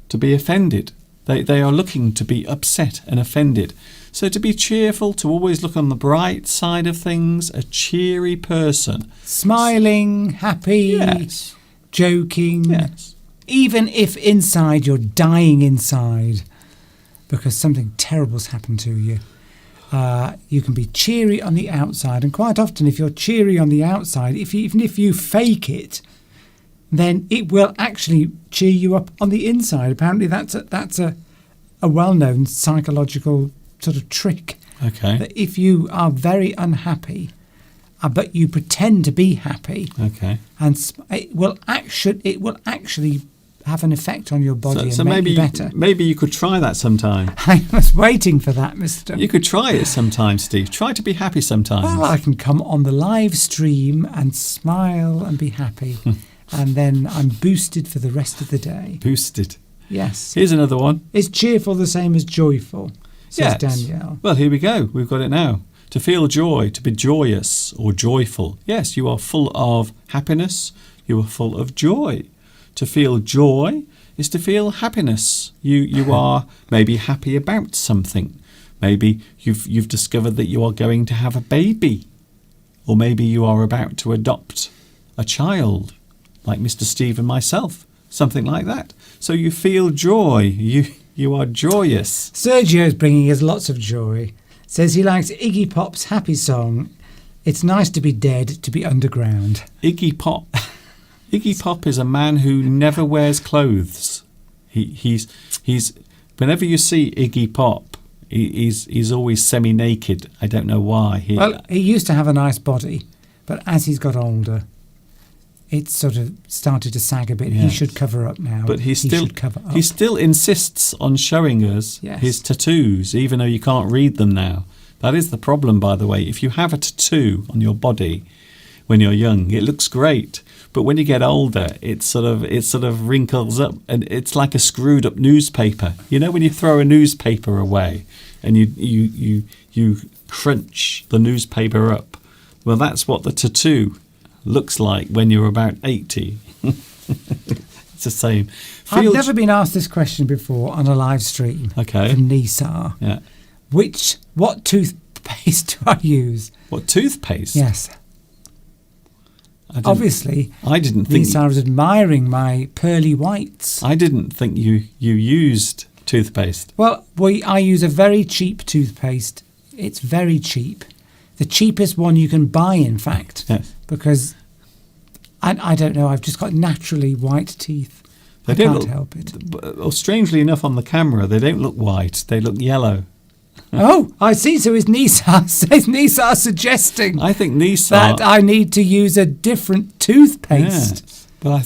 Speaker 1: to be offended They are looking to be upset and offended. So to be cheerful, to always look on the bright side of things, a cheery person.
Speaker 2: Smiling, happy,
Speaker 1: Yes.
Speaker 2: joking.
Speaker 1: Yes.
Speaker 2: Even if inside you're dying inside because something terrible's happened to you. You can be cheery on the outside, and quite often if you're cheery on the outside, even if you fake it, then it will actually cheer you up on the inside. Apparently that's a well-known psychological sort of trick.
Speaker 1: Okay.
Speaker 2: That if you are very unhappy, but you pretend to be happy,
Speaker 1: Okay.
Speaker 2: and it will actually have an effect on your body
Speaker 1: So
Speaker 2: and make
Speaker 1: maybe
Speaker 2: you better.
Speaker 1: maybe you could try that sometime.
Speaker 2: I was waiting for that, Mister.
Speaker 1: You could try it sometime, Steve. Try to be happy sometimes.
Speaker 2: Well, I can come on the live stream and smile and be happy, and then I'm boosted for the rest of the day.
Speaker 1: Boosted.
Speaker 2: Yes.
Speaker 1: Here's another one.
Speaker 2: Is cheerful the same as joyful? Says Danielle.
Speaker 1: Well, here we go. We've got it now. To feel joy, to be joyous or joyful. Yes, you are full of happiness. You are full of joy. To feel joy is to feel happiness. You are maybe happy about something. Maybe you've discovered that you are going to have a baby. Or maybe you are about to adopt a child, like Mr. Steve and myself. Something like that. So you feel joy. You are joyous.
Speaker 2: Sergio's bringing us lots of joy. Says he likes Iggy Pop's happy song, "It's nice to be dead, to be underground."
Speaker 1: Iggy Pop. Iggy Pop is a man who never wears clothes. He's whenever you see Iggy Pop, he's always semi-naked. I don't know why.
Speaker 2: He used to have a nice body, but as he's got older, it's sort of started to sag a bit.
Speaker 1: Yes.
Speaker 2: He should cover up now.
Speaker 1: But he
Speaker 2: should cover up.
Speaker 1: still insists on showing us
Speaker 2: Yes.
Speaker 1: his tattoos, even though you can't read them now. That is the problem, by the way. If you have a tattoo on your body when you're young, it looks great. But when you get older, it sort of wrinkles up, and it's like a screwed up newspaper. You know when you throw a newspaper away and you crunch the newspaper up. Well, that's what the tattoo looks like when you're about 80. It's the same.
Speaker 2: I've never been asked this question before on a live stream.
Speaker 1: Okay.
Speaker 2: From Nisar.
Speaker 1: Yeah.
Speaker 2: What toothpaste do I use?
Speaker 1: What, toothpaste?
Speaker 2: Yes. Obviously,
Speaker 1: I didn't think
Speaker 2: Nisar was admiring my pearly whites.
Speaker 1: I didn't think you used toothpaste.
Speaker 2: Well, I use a very cheap toothpaste. It's very cheap. The cheapest one you can buy, in fact.
Speaker 1: Yes.
Speaker 2: Because I don't know, I've just got naturally white teeth. I can't help it.
Speaker 1: Well, strangely enough, on the camera, they don't look white. They look yellow.
Speaker 2: Oh, I see. So is Nisar suggesting
Speaker 1: I think Nisar
Speaker 2: that I need to use a different toothpaste?
Speaker 1: Yes. But I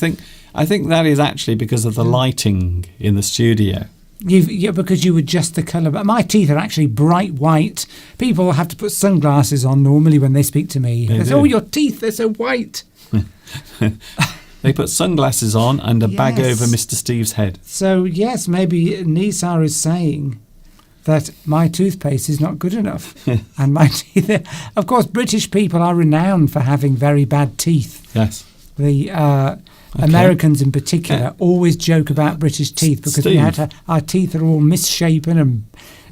Speaker 1: think that is actually because of the lighting in the studio.
Speaker 2: Because you adjust the colour. But my teeth are actually bright white. People have to put sunglasses on normally when they speak to me. They say, "Oh, your teeth, they're so white."
Speaker 1: They put sunglasses on and a bag over Mr. Steve's head.
Speaker 2: So, yes, maybe Nisar is saying that my toothpaste is not good enough. And my teeth... Of course, British people are renowned for having very bad teeth.
Speaker 1: Yes.
Speaker 2: The Americans in particular always joke about British teeth because our teeth are all misshapen and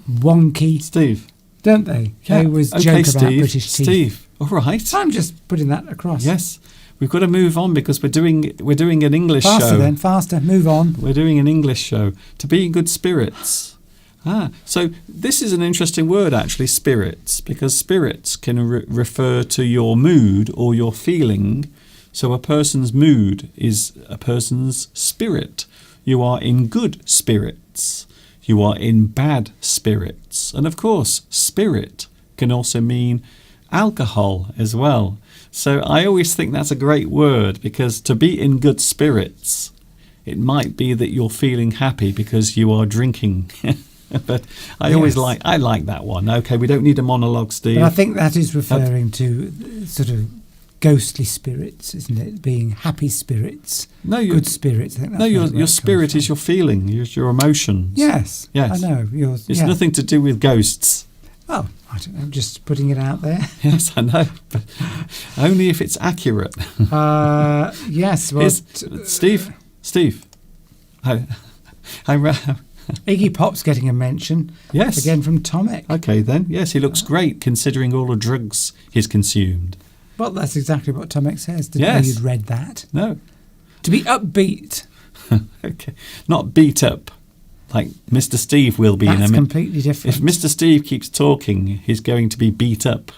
Speaker 2: wonky.
Speaker 1: Steve.
Speaker 2: Don't they?
Speaker 1: Yeah.
Speaker 2: They always joke about British teeth.
Speaker 1: Steve, all right.
Speaker 2: I'm just putting that across.
Speaker 1: Yes. We've got to move on because we're doing an English show.
Speaker 2: Faster then, faster. Move on.
Speaker 1: We're doing an English show. To be in good spirits. So this is an interesting word, actually, spirits, because spirits can refer to your mood or your feeling. So a person's mood is a person's spirit. You are in good spirits. You are in bad spirits. And of course, spirit can also mean alcohol as well. So I always think that's a great word, because to be in good spirits, it might be that you're feeling happy because you are drinking. But I like that one. Okay, we don't need a monologue, Steve.
Speaker 2: But I think that is referring to sort of ghostly spirits, isn't it? Being happy spirits, good spirits. I think that's
Speaker 1: your spirit is your feeling, your emotions.
Speaker 2: Yes, I know.
Speaker 1: It's nothing to do with ghosts.
Speaker 2: Oh, I don't know. I'm just putting it out there.
Speaker 1: Yes, I know, but only if it's accurate.
Speaker 2: Yes, well,
Speaker 1: Steve.
Speaker 2: Iggy Pop's getting a mention.
Speaker 1: Yes.
Speaker 2: Again from Tomek.
Speaker 1: Okay, then. Yes, he looks great considering all the drugs he's consumed.
Speaker 2: Well, that's exactly what Tomek says. Didn't know you'd read that.
Speaker 1: No.
Speaker 2: To be upbeat.
Speaker 1: Okay. Not beat up, like Mr. Steve will be in a minute.
Speaker 2: That's completely different.
Speaker 1: If Mr. Steve keeps talking, he's going to be beat up.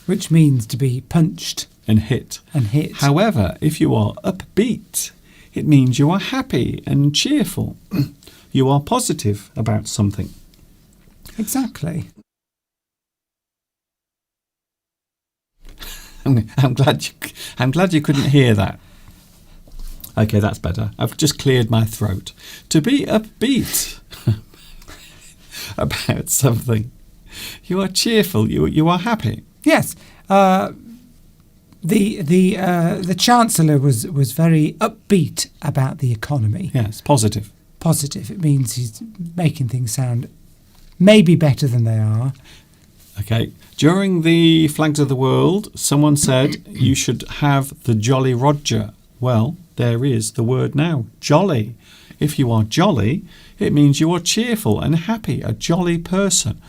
Speaker 2: Which means to be punched.
Speaker 1: And hit.
Speaker 2: And hit.
Speaker 1: However, if you are upbeat, it means you are happy and cheerful. You are positive about something.
Speaker 2: Exactly.
Speaker 1: I'm glad you couldn't hear that. Okay, that's better. I've just cleared my throat. To be upbeat about something, you are cheerful. You are happy.
Speaker 2: Yes. The Chancellor was very upbeat about the economy.
Speaker 1: Yes, positive.
Speaker 2: Positive. It means he's making things sound maybe better than they are.
Speaker 1: Okay. During the Flags of the World, someone said you should have the Jolly Roger. Well, there is the word now, jolly. If you are jolly, it means you are cheerful and happy, a jolly person.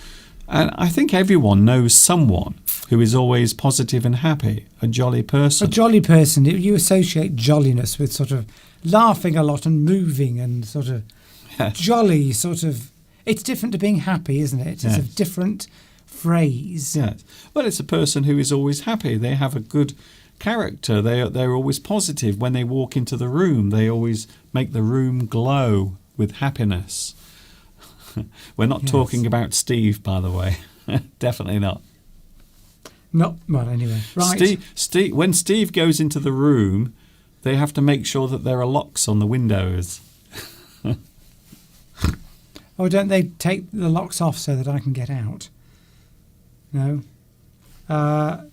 Speaker 1: And I think everyone knows someone who is always positive and happy, a jolly person.
Speaker 2: A jolly person, you associate jolliness with sort of laughing a lot and moving and sort of jolly, sort of. It's different to being happy, isn't it? It's a different phrase.
Speaker 1: Yes. Well, it's a person who is always happy. They have a good character. They're always positive. When they walk into the room, they always make the room glow with happiness. We're not talking about Steve, by the way. Definitely not.
Speaker 2: Not well, anyway. Right.
Speaker 1: Steve. When Steve goes into the room, they have to make sure that there are locks on the windows.
Speaker 2: Or don't they take the locks off so that I can get out? No. How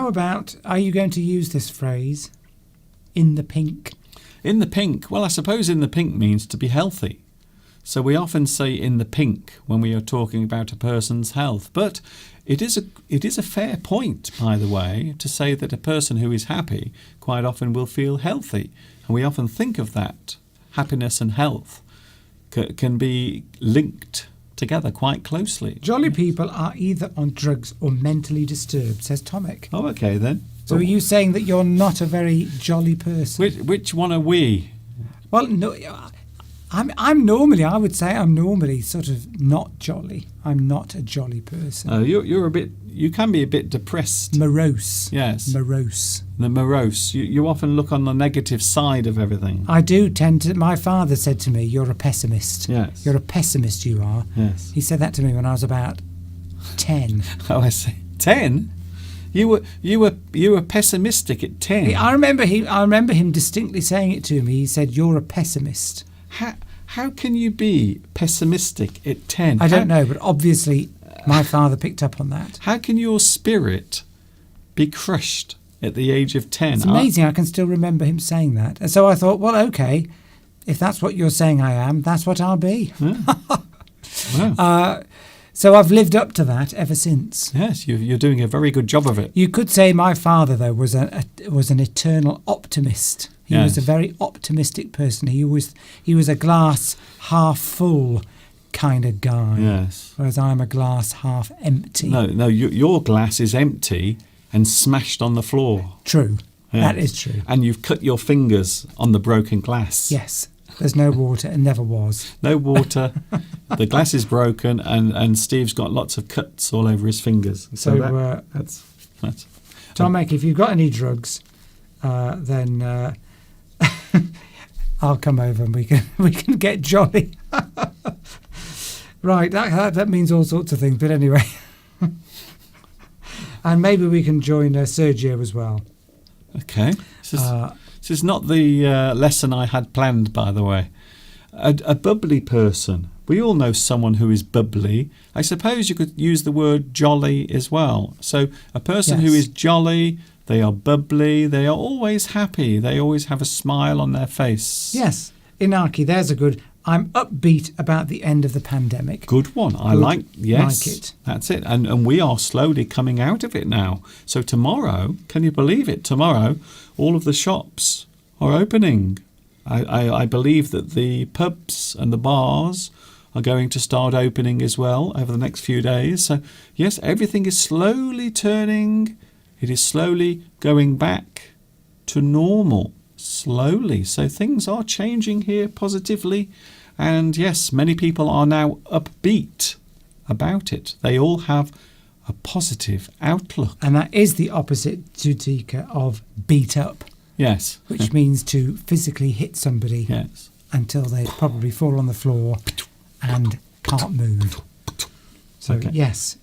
Speaker 2: about, are you going to use this phrase, in the pink?
Speaker 1: In the pink. Well, I suppose in the pink means to be healthy. So we often say in the pink when we are talking about a person's health. But it is a fair point, by the way, to say that a person who is happy quite often will feel healthy. And we often think of that. Happiness and health can be linked together quite closely.
Speaker 2: Jolly people are either on drugs or mentally disturbed, says Tomek.
Speaker 1: Oh, okay then.
Speaker 2: So are you saying that you're not a very jolly person?
Speaker 1: Which one are we?
Speaker 2: Well, no, I'm normally, I would say I'm normally sort of not jolly. I'm not a jolly person.
Speaker 1: You're a bit, you can be a bit depressed.
Speaker 2: Morose.
Speaker 1: Yes.
Speaker 2: Morose.
Speaker 1: The morose. You often look on the negative side of everything.
Speaker 2: I do tend to, my father said to me, you're a pessimist.
Speaker 1: Yes.
Speaker 2: You're a pessimist, you are.
Speaker 1: Yes.
Speaker 2: He said that to me when I was about 10.
Speaker 1: Oh, I see. 10? You were pessimistic at 10.
Speaker 2: I remember him distinctly saying it to me. He said, "You're a pessimist."
Speaker 1: How can you be pessimistic at 10?
Speaker 2: I don't know, but obviously my father picked up on that.
Speaker 1: How can your spirit be crushed at the age of 10?
Speaker 2: It's amazing. I can still remember him saying that. And so I thought, well, okay, if that's what you're saying I am, that's what I'll be.
Speaker 1: Yeah. Wow.
Speaker 2: So I've lived up to that ever since.
Speaker 1: Yes, you're doing a very good job of it.
Speaker 2: You could say my father, though, was an eternal optimist. He was a very optimistic person. He was a glass half full kind of guy.
Speaker 1: Yes.
Speaker 2: Whereas I'm a glass half empty.
Speaker 1: No, your glass is empty and smashed on the floor.
Speaker 2: True.
Speaker 1: Yeah.
Speaker 2: That is true.
Speaker 1: And you've cut your fingers on the broken glass.
Speaker 2: Yes. There's no water and never was.
Speaker 1: No water. The glass is broken and Steve's got lots of cuts all over his fingers.
Speaker 2: So
Speaker 1: that's
Speaker 2: Tomek, if you've got any drugs, then I'll come over and we can get jolly. Right, that means all sorts of things. But anyway, and maybe we can join Sergio as well.
Speaker 1: Okay. This is not the lesson I had planned, by the way. A bubbly person. We all know someone who is bubbly. I suppose you could use the word jolly as well. So a person who is jolly, they are bubbly, they are always happy, they always have a smile on their face.
Speaker 2: Yes. Inaki, there's a good... I'm upbeat about the end of the pandemic.
Speaker 1: Good one. I like
Speaker 2: Like it.
Speaker 1: That's it. And we are slowly coming out of it now. So tomorrow, can you believe it? Tomorrow, all of the shops are opening. I believe that the pubs and the bars are going to start opening as well over the next few days. So, yes, everything is slowly turning. It is slowly going back to normal, slowly. So things are changing here positively. And yes, many people are now upbeat about it. They all have a positive outlook.
Speaker 2: And that is the opposite, Judika, of beat up.
Speaker 1: Yes.
Speaker 2: Which means to physically hit somebody
Speaker 1: Yes.
Speaker 2: until they probably fall on the floor and can't move. So,
Speaker 1: Okay.
Speaker 2: yes,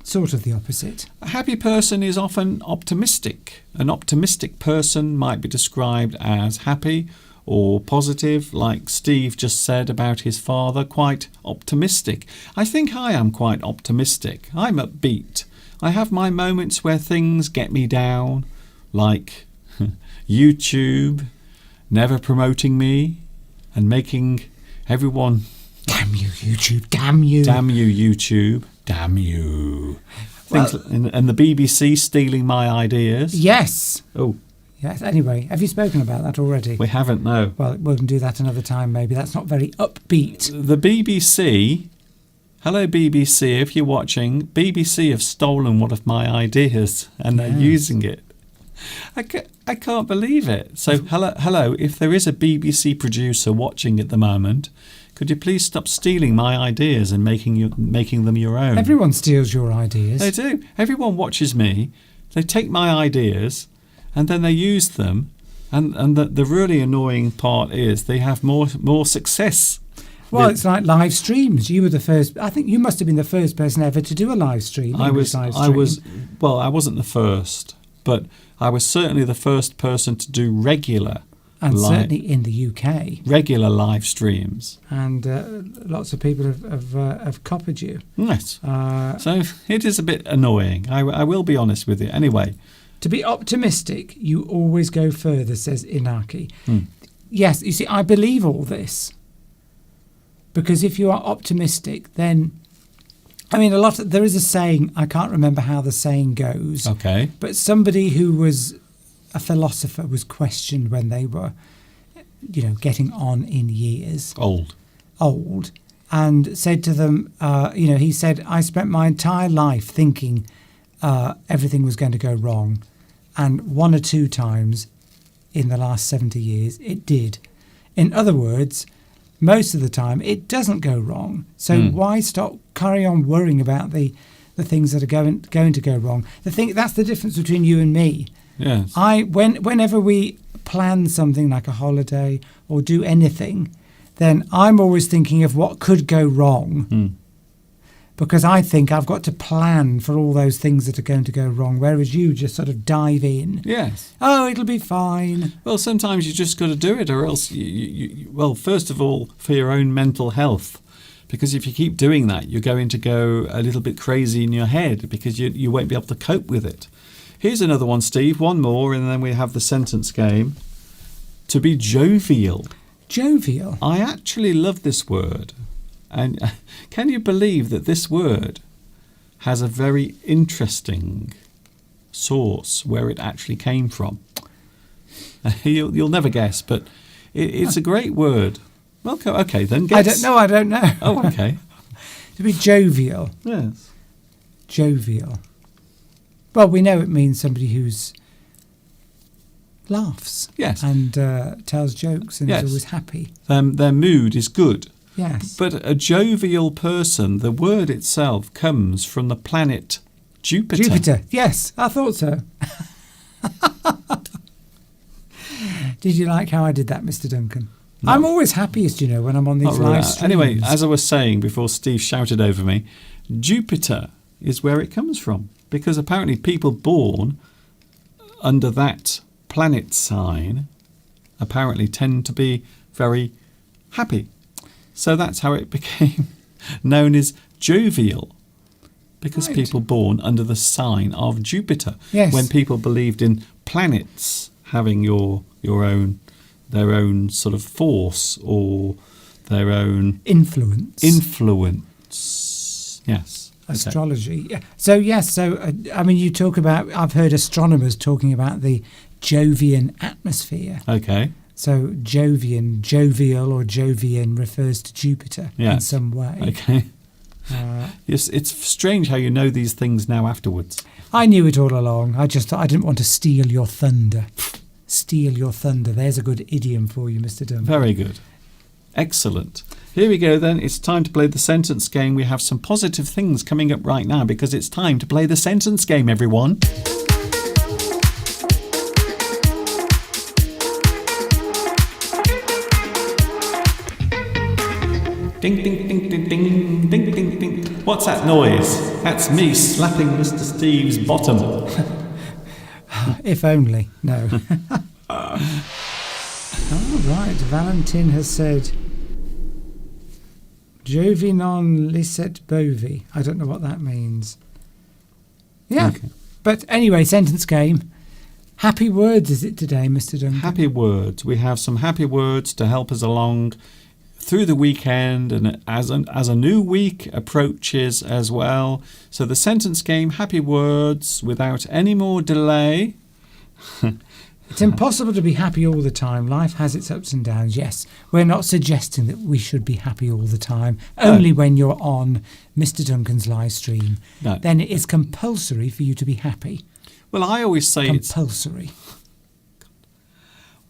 Speaker 2: sort of the opposite.
Speaker 1: A happy person is often optimistic. An optimistic person might be described as happy or positive, like Steve just said about his father, quite optimistic. I think I am quite optimistic. I'm upbeat. I have my moments where things get me down, like YouTube never promoting me and making everyone...
Speaker 2: Damn you, YouTube, damn you.
Speaker 1: Damn you, YouTube. Damn you. Things, and the BBC stealing my ideas.
Speaker 2: Yes.
Speaker 1: Oh,
Speaker 2: Yes. Anyway, have you spoken about that already?
Speaker 1: we haven't, no.
Speaker 2: Well, we can do that another time, maybe. That's not very upbeat.
Speaker 1: The BBC, hello BBC, if you're watching, BBC have stolen one of my ideas and they're
Speaker 2: Yes.
Speaker 1: using it. I can't believe it. So, hello, if there is a BBC producer watching at the moment, could you please stop stealing my ideas and making them your own?
Speaker 2: Everyone steals your ideas.
Speaker 1: They do. Everyone watches me. They take my ideas and then they use them. And the really annoying part is they have more success.
Speaker 2: Well, it's like live streams. You were the first. I think you must have been the first person ever to do a live stream.
Speaker 1: I wasn't the first, but I was certainly the first person to do regular
Speaker 2: and certainly in the UK,
Speaker 1: regular live streams.
Speaker 2: And lots of people have copied you.
Speaker 1: Yes. So it is a bit annoying. I will be honest with you. Anyway.
Speaker 2: To be optimistic, you always go further, says Inaki. Yes, you see, I believe all this. Because if you are optimistic, then... I mean, there is a saying, I can't remember how the saying goes.
Speaker 1: Okay.
Speaker 2: But somebody who was a philosopher was questioned when they were, getting on in years.
Speaker 1: Old.
Speaker 2: And said to them, he said, I spent my entire life thinking everything was going to go wrong. And one or two times in the last 70 years, it did. In other words, most of the time, it doesn't go wrong. So why carry on worrying about the things that are going to go wrong? That's the difference between you and me.
Speaker 1: Yes.
Speaker 2: Whenever we plan something like a holiday or do anything, then I'm always thinking of what could go wrong. Because I think I've got to plan for all those things that are going to go wrong, whereas you just sort of dive in.
Speaker 1: Yes.
Speaker 2: Oh, it'll be fine.
Speaker 1: Well, sometimes you just got to do it, or else well, first of all, for your own mental health, because if you keep doing that, you're going to go a little bit crazy in your head because you won't be able to cope with it. Here's another one, Steve. One more, and then we have the sentence game. To be jovial.
Speaker 2: Jovial?
Speaker 1: I actually love this word. And can you believe that this word has a very interesting source where it actually came from? You'll never guess, but it's a great word. Well, okay, then guess.
Speaker 2: I don't know.
Speaker 1: Oh, okay.
Speaker 2: To be jovial.
Speaker 1: Yes.
Speaker 2: Jovial. Well, we know it means somebody who's laughs.
Speaker 1: Yes.
Speaker 2: And tells jokes and is always happy.
Speaker 1: Their mood is good.
Speaker 2: Yes.
Speaker 1: But a jovial person, the word itself comes from the planet Jupiter.
Speaker 2: Jupiter, yes, I thought so. Did you like how I did that, Mr. Duncan? No. I'm always happiest, when I'm on these live streams.
Speaker 1: Anyway, as I was saying before Steve shouted over me, Jupiter is where it comes from. Because apparently people born under that planet sign apparently tend to be very happy. So that's how it became known as jovial, because people born under the sign of Jupiter.
Speaker 2: Yes.
Speaker 1: When people believed in planets having their own sort of force or their own
Speaker 2: influence.
Speaker 1: Yes.
Speaker 2: Astrology. Okay. Yeah. So yes. You talk about. I've heard astronomers talking about the Jovian atmosphere.
Speaker 1: Okay.
Speaker 2: So Jovian, jovial or Jovian refers to Jupiter in
Speaker 1: Yes.
Speaker 2: some way.
Speaker 1: Okay.
Speaker 2: Uh,
Speaker 1: Yes, it's strange how you know these things now afterwards.
Speaker 2: I knew it all along. I didn't want to steal your thunder. Steal your thunder. There's a good idiom for you, Mr. Duncan.
Speaker 1: Very good. Excellent. Here we go then. It's time to play the sentence game. We have some positive things coming up right now because it's time to play the sentence game, everyone. Ding, ding, ding, ding, ding, ding, ding, ding. What's that noise? That's me slapping Mr. Steve's bottom.
Speaker 2: If only. No. All right. Valentin has said, Jovi non licet bovi. I don't know what that means. Yeah.
Speaker 1: Okay.
Speaker 2: But anyway, sentence game. Happy words is it today, Mr. Duncan?
Speaker 1: Happy words. We have some happy words to help us along through the weekend and as a new week approaches as well. So the sentence game, happy words, without any more delay.
Speaker 2: It's impossible to be happy all the time. Life has its ups and downs. Yes, we're not suggesting that we should be happy all the time. Only when you're on Mr. Duncan's live stream.
Speaker 1: No.
Speaker 2: Then it is compulsory for you to be happy.
Speaker 1: Well, I always say
Speaker 2: Compulsory.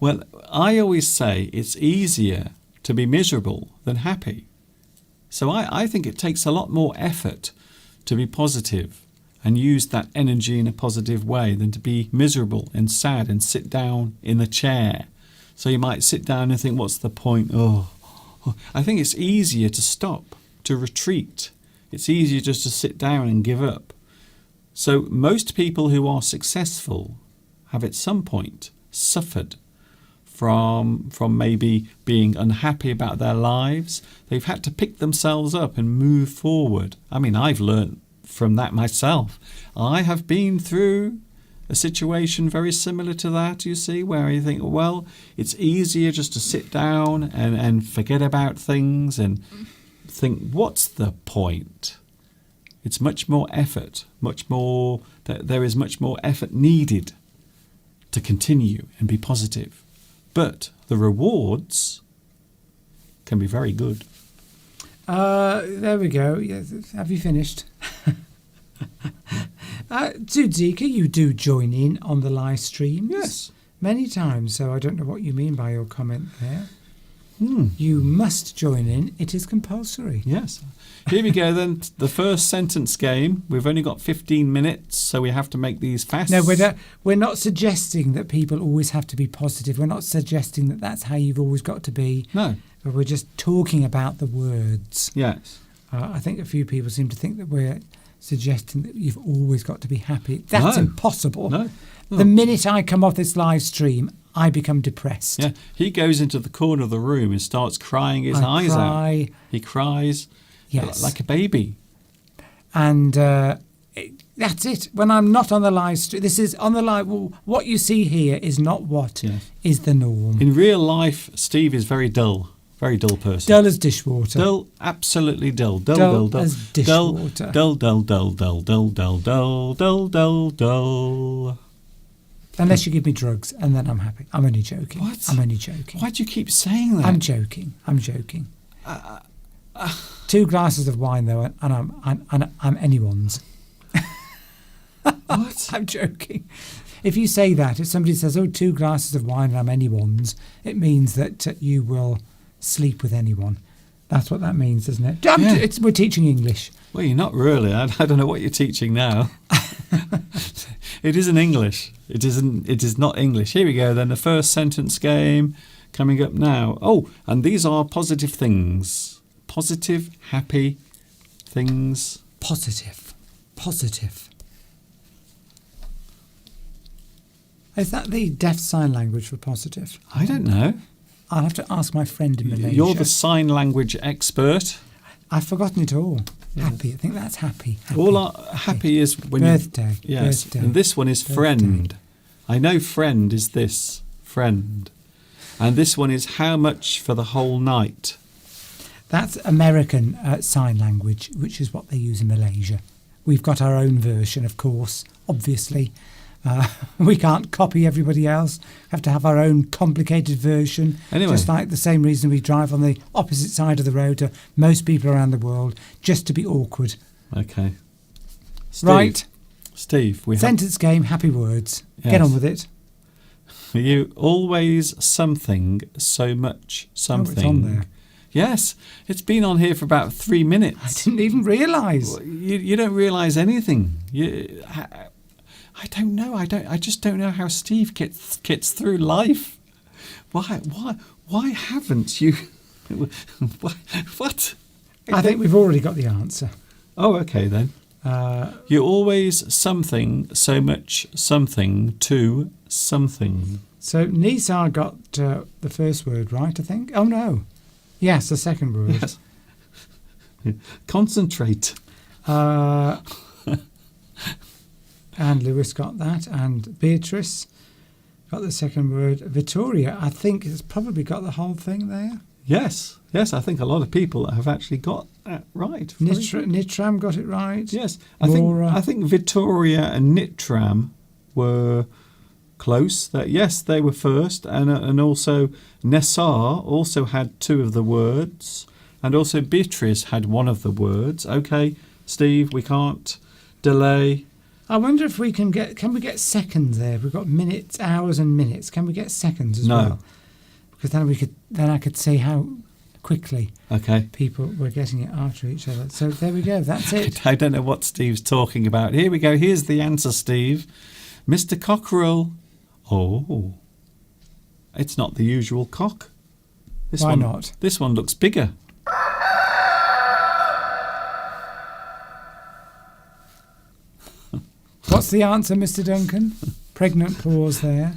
Speaker 1: it's easier to be miserable than happy. So I think it takes a lot more effort to be positive and use that energy in a positive way than to be miserable and sad and sit down in the chair. So you might sit down and think, what's the point? I think it's easier to stop, to retreat. It's easier just to sit down and give up. So most people who are successful have at some point suffered from maybe being unhappy about their lives. They've had to pick themselves up and move forward. I mean, I've learned from that myself. I have been through a situation very similar to that, you see, where you think, well, it's easier just to sit down and forget about things and think, what's the point? It's much more effort, there is much more effort needed to continue and be positive. But the rewards can be very good.
Speaker 2: There we go. Yes, have you finished? Zudzika, you do join in on the live streams.
Speaker 1: Yes.
Speaker 2: Many times, so I don't know what you mean by your comment there. You must join in. It is compulsory.
Speaker 1: Yes. Here we go then. The first sentence game. We've only got 15 minutes, so we have to make these fast.
Speaker 2: No, we're not suggesting that people always have to be positive. We're not suggesting that that's how you've always got to be.
Speaker 1: No.
Speaker 2: But we're just talking about the words.
Speaker 1: Yes.
Speaker 2: I think a few people seem to think that we're suggesting that you've always got to be happy. That's impossible.
Speaker 1: No.
Speaker 2: The minute I come off this live stream, I become depressed.
Speaker 1: Yeah. He goes into the corner of the room and starts crying his eyes out. He cries like a baby.
Speaker 2: And that's it. When I'm not on the live stream, this is on the live. Well, what you see here is not what is the norm.
Speaker 1: In real life, Steve is very dull. Very dull person.
Speaker 2: Dull as dishwater.
Speaker 1: Dull, absolutely dull. Dull
Speaker 2: as dishwater.
Speaker 1: Dull.
Speaker 2: Unless you give me drugs, and then I'm happy. I'm only joking.
Speaker 1: What?
Speaker 2: I'm only joking.
Speaker 1: Why do you keep saying that?
Speaker 2: I'm joking. 2 glasses of wine, though, and I'm anyone's.
Speaker 1: What?
Speaker 2: I'm joking. If you say that, if somebody says, 2 glasses of wine and I'm anyone's, it means that you will sleep with anyone. That's what that means, isn't it? We're teaching English.
Speaker 1: Well, you're not really. I don't know what you're teaching now. It isn't English. It is not English. Here we go then. The first sentence game coming up now. Oh, and these are positive things. Positive, happy things.
Speaker 2: Positive. Is that the deaf sign language for positive?
Speaker 1: I don't know.
Speaker 2: I'll have to ask my friend in Malaysia.
Speaker 1: You're the sign language expert.
Speaker 2: I've forgotten it all. Happy. I think that's happy.
Speaker 1: Happy is when
Speaker 2: birthday.
Speaker 1: you... Yes.
Speaker 2: Birthday.
Speaker 1: And this one is friend. I know friend is this. Friend. And this one is how much for the whole night.
Speaker 2: That's American sign language, which is what they use in Malaysia. We've got our own version, of course, obviously. We can't copy everybody else. Have to have our own complicated version.
Speaker 1: Anyway.
Speaker 2: Just like the same reason we drive on the opposite side of the road to most people around the world, just to be awkward.
Speaker 1: Okay. Steve,
Speaker 2: Right.
Speaker 1: Steve, we have...
Speaker 2: Sentence game, happy words.
Speaker 1: Yes.
Speaker 2: Get on with it.
Speaker 1: You always something, so much something.
Speaker 2: Oh, it's on there.
Speaker 1: Yes, it's been on here for about 3
Speaker 2: I
Speaker 1: minutes.
Speaker 2: didn't even realise.
Speaker 1: You don't realise anything. I don't know. I just don't know how Steve gets through life. Why haven't you? What?
Speaker 2: I think we've already got the answer.
Speaker 1: Oh, okay then. You always something, so much something to something.
Speaker 2: So Nisar got the first word right, I think. Oh no. Yes, the second word.
Speaker 1: Yes. Concentrate.
Speaker 2: And Lewis got that, and Beatrice got the second word. Vittoria, I think, has probably got the whole thing there.
Speaker 1: Yes. I think a lot of people have actually got that right.
Speaker 2: Nitram got it right.
Speaker 1: Yes,
Speaker 2: Laura.
Speaker 1: I think Vittoria and Nitram were close. That yes, they were first, and also Nessar also had 2 of the words, and also Beatrice had 1 of the words. Okay, Steve, we can't delay.
Speaker 2: I wonder if we can we get seconds there? We've got minutes, hours, and minutes. Can we get seconds as
Speaker 1: No.
Speaker 2: well? Because then I could see how quickly
Speaker 1: Okay.
Speaker 2: people were getting it after each other. So there we go. That's it.
Speaker 1: I don't know what Steve's talking about. Here we go. Here's the answer, Steve. Mr. Cockerel. Oh, it's not the usual cock.
Speaker 2: Why not?
Speaker 1: This one looks bigger.
Speaker 2: What's the answer, Mr. Duncan? Pregnant pause there.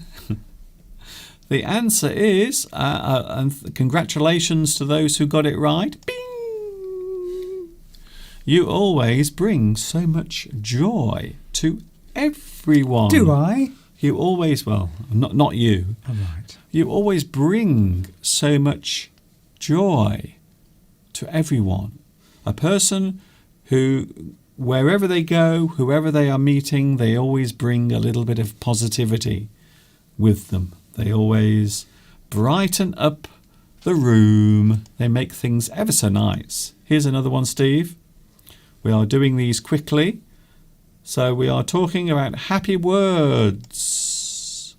Speaker 1: The answer is, and congratulations to those who got it right. Bing! You always bring so much joy to everyone.
Speaker 2: Do I?
Speaker 1: You always, well, not you.
Speaker 2: All right.
Speaker 1: You always bring so much joy to everyone. A person who, wherever they go, whoever they are meeting, they always bring a little bit of positivity with them. They always brighten up the room. They make things ever so nice. Here's another one, Steve. We are doing these quickly. So we are talking about happy words.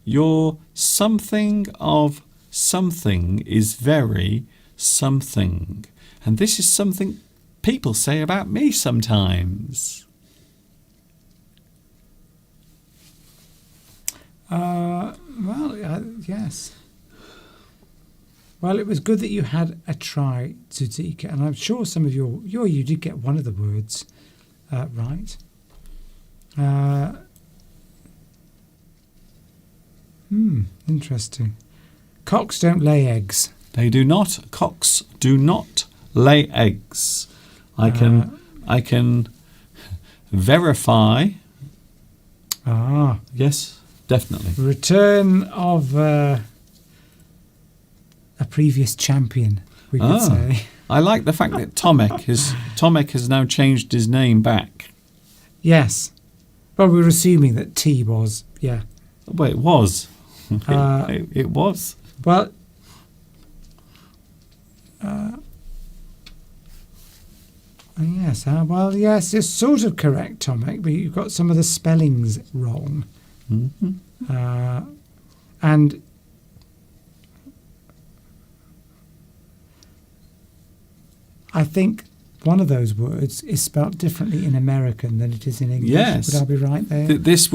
Speaker 1: Your something of something is very something. And this is something people say about me sometimes.
Speaker 2: Yes. Well, it was good that you had a try, Tsutika, and I'm sure some of you did get one of the words right. Interesting. Cocks don't lay eggs.
Speaker 1: They do not. Cocks do not lay eggs. I can verify. Yes, definitely.
Speaker 2: Return of a previous champion, we could say.
Speaker 1: I like the fact that Tomek has now changed his name back.
Speaker 2: Yes. Well, we were assuming that T was, yeah.
Speaker 1: Well, it was. It was.
Speaker 2: Well, yes. Well, yes, it's sort of correct, Tomek, but you've got some of the spellings wrong.
Speaker 1: Mm-hmm.
Speaker 2: And I think one of those words is spelt differently in American than it is in English.
Speaker 1: Yes.
Speaker 2: Would I be right there?
Speaker 1: This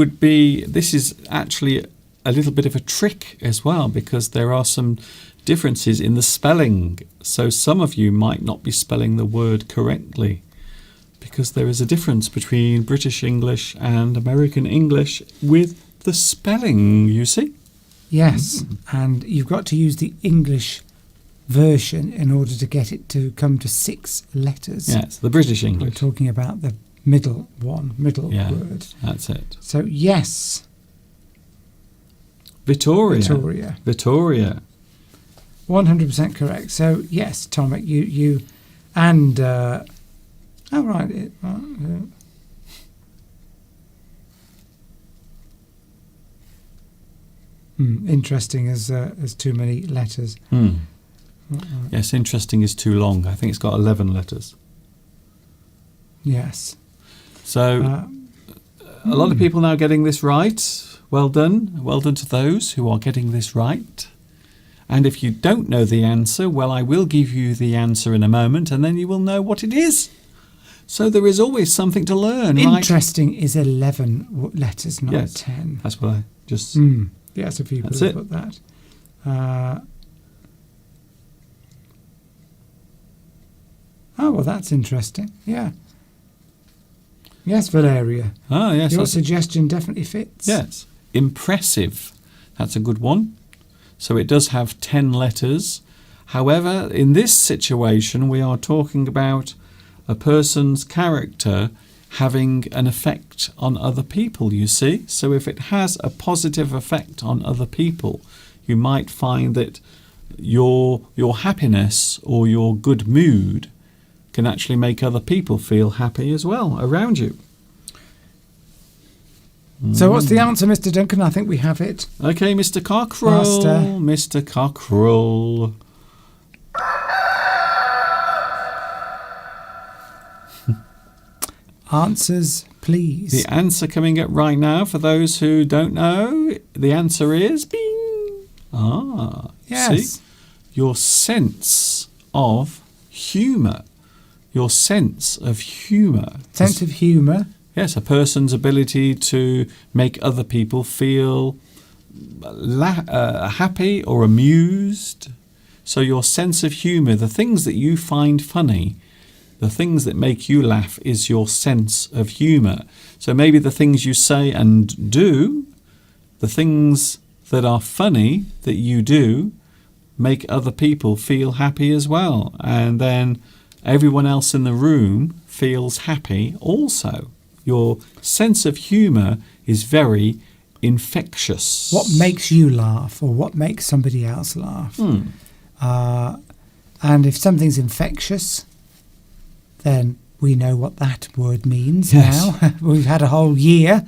Speaker 1: is actually a little bit of a trick as well, because there are some differences in the spelling. So some of you might not be spelling the word correctly, because there is a difference between British English and American English with the spelling, you see.
Speaker 2: Yes, and you've got to use the English version in order to get it to come to 6 letters.
Speaker 1: Yes, the British
Speaker 2: We're
Speaker 1: English.
Speaker 2: talking about the middle
Speaker 1: Yeah,
Speaker 2: word.
Speaker 1: that's it.
Speaker 2: So, yes,
Speaker 1: Vittoria.
Speaker 2: 100% correct. So, yes, Tomek, you and... oh, right. Interesting as too many letters.
Speaker 1: Yes, interesting is too long. I think it's got 11 letters.
Speaker 2: Yes.
Speaker 1: So a lot of people now getting this right. Well done. Well done to those who are getting this right. And if you don't know the answer, well, I will give you the answer in a moment, and then you will know what it is. So there is always something to learn, right?
Speaker 2: Interesting is 11 letters, not
Speaker 1: Yes,
Speaker 2: 10.
Speaker 1: that's what I just...
Speaker 2: Yes, a few people
Speaker 1: That's
Speaker 2: have
Speaker 1: it.
Speaker 2: put that. Oh, well, that's interesting. Yeah. Yes, Valeria.
Speaker 1: Oh, yes.
Speaker 2: Your
Speaker 1: that's-
Speaker 2: suggestion definitely fits.
Speaker 1: Yes. Impressive. That's a good one. So it does have 10 letters. However, in this situation, we are talking about a person's character having an effect on other people, you see. So if it has a positive effect on other people, you might find that your happiness or your good mood can actually make other people feel happy as well around you.
Speaker 2: So what's the answer, Mr. Duncan? I think we have it.
Speaker 1: Okay, Mr. Cockerell.
Speaker 2: Master.
Speaker 1: Mr. Cockerell.
Speaker 2: Answers, please.
Speaker 1: The answer coming up right now, for those who don't know, the answer is bing.
Speaker 2: Yes.
Speaker 1: See? Your sense of humour. Your sense of humour.
Speaker 2: Sense of humour.
Speaker 1: Yes, a person's ability to make other people feel happy or amused. So your sense of humour, the things that you find funny, the things that make you laugh is your sense of humour. So maybe the things you say and do, the things that are funny that you do, make other people feel happy as well. And then everyone else in the room feels happy also. Your sense of humour is very infectious.
Speaker 2: What makes you laugh or what makes somebody else laugh? And if something's infectious, then we know what that word means now. We've had a whole year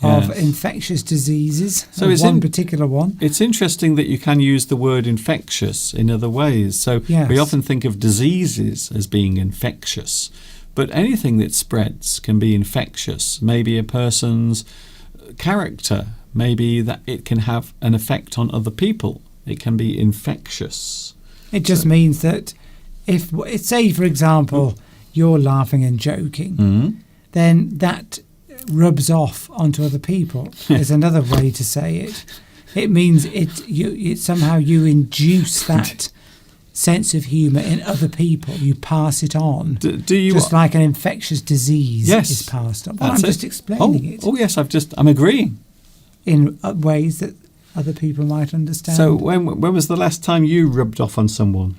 Speaker 2: of infectious diseases,
Speaker 1: so it's
Speaker 2: one particular one.
Speaker 1: It's interesting that you can use the word infectious in other ways. So we often think of diseases as being infectious, but anything that spreads can be infectious. Maybe a person's character, maybe that it can have an effect on other people. It can be infectious.
Speaker 2: It just means that if, say, for example, you're laughing and joking, then that rubs off onto other people. There's another way to say it. It means somehow you induce that sense of humour in other people. You pass it on.
Speaker 1: Do you
Speaker 2: just like an infectious disease is passed on. Well, I'm just explaining it.
Speaker 1: Oh yes, I'm agreeing.
Speaker 2: In ways that other people might understand.
Speaker 1: So when was the last time you rubbed off on someone?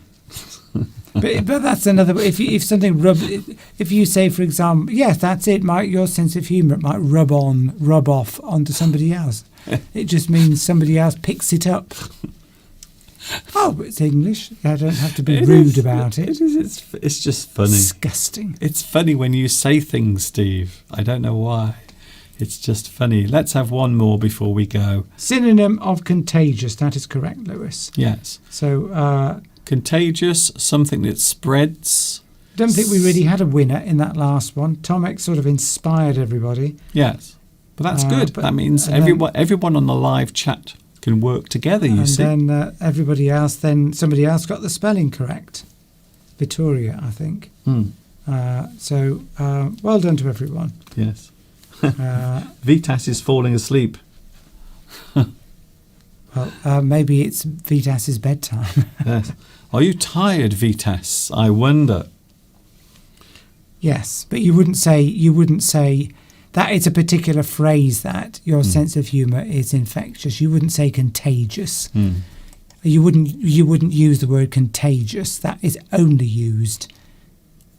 Speaker 2: but that's another. If something if you say, for example, yes, that's it. Your sense of humour might rub off onto somebody else. It just means somebody else picks it up. Oh, it's English. I don't have to be rude about it.
Speaker 1: It is. It's just funny.
Speaker 2: Disgusting.
Speaker 1: It's funny when you say things, Steve. I don't know why. It's just funny. Let's have one more before we go.
Speaker 2: Synonym of contagious. That is correct, Lewis.
Speaker 1: Yes.
Speaker 2: So
Speaker 1: contagious, something that spreads.
Speaker 2: Don't think we really had a winner in that last one. Tomek sort of inspired everybody.
Speaker 1: Yes, but that's good. That means everyone on the live chat can work together. You see.
Speaker 2: And then somebody else got the spelling correct. Vittoria, I think. So well done to everyone.
Speaker 1: Yes. Vitas is falling asleep.
Speaker 2: Well, maybe it's Vitas's bedtime.
Speaker 1: Yes. Are you tired, Vitas? I wonder.
Speaker 2: Yes, but you wouldn't say that it's a particular phrase that your sense of humour is infectious. You wouldn't say contagious. You wouldn't use the word contagious. That is only used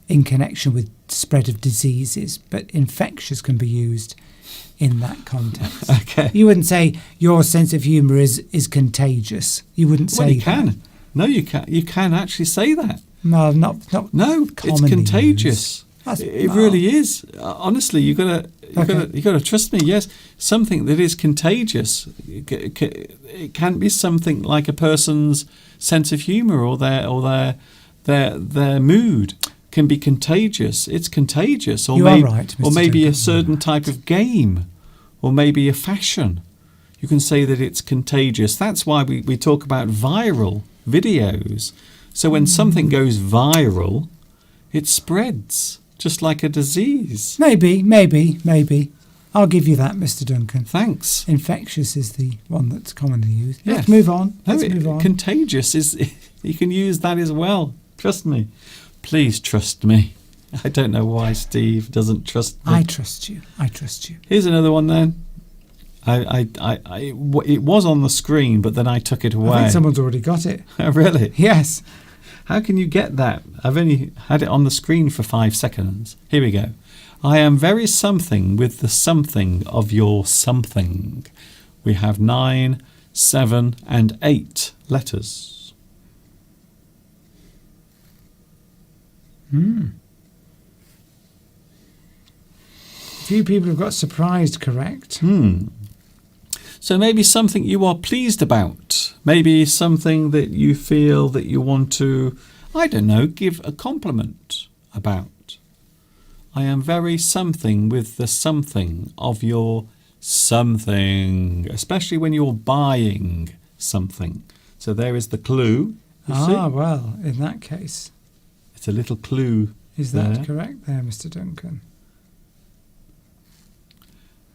Speaker 2: in connection with spread of diseases, but infectious can be used in that context.
Speaker 1: Okay.
Speaker 2: You wouldn't say your sense of humour is contagious. You wouldn't say
Speaker 1: you can.
Speaker 2: that.
Speaker 1: No, you can. You can actually say that.
Speaker 2: No, not
Speaker 1: No, it's contagious.
Speaker 2: Used.
Speaker 1: It really is. Honestly, you gotta trust me. Yes, something that is contagious. It can be something like a person's sense of humour or their mood can be contagious. It's contagious, or
Speaker 2: You are right, Mr.
Speaker 1: or maybe a
Speaker 2: Duncan.
Speaker 1: certain type of game, or maybe a fashion. You can say that it's contagious. That's why we talk about viral videos. So when something goes viral, it spreads, just like a disease.
Speaker 2: Maybe. I'll give you that, Mr. Duncan.
Speaker 1: Thanks.
Speaker 2: Infectious is the one that's commonly used.
Speaker 1: Yes.
Speaker 2: Let's move on.
Speaker 1: No,
Speaker 2: Let's move on.
Speaker 1: Contagious is, you can use that as well. Trust me. Please trust me. I don't know why Steve doesn't trust me.
Speaker 2: I trust you.
Speaker 1: Here's another one then. It was on the screen, but then I took it away.
Speaker 2: I think someone's already got it.
Speaker 1: Really?
Speaker 2: Yes.
Speaker 1: How can you get that? I've only had it on the screen for 5 seconds. Here we go. I am very something with the something of your something. We have 9, 7, and 8 letters.
Speaker 2: Few people have got surprised correct.
Speaker 1: So maybe something you are pleased about. Maybe something that you feel that you want to, I don't know, give a compliment about. I am very something with the something of your something, especially when you're buying something. So there is the clue. You see?
Speaker 2: Well, in that case,
Speaker 1: It's a little clue.
Speaker 2: is that correct there, Mr. Duncan?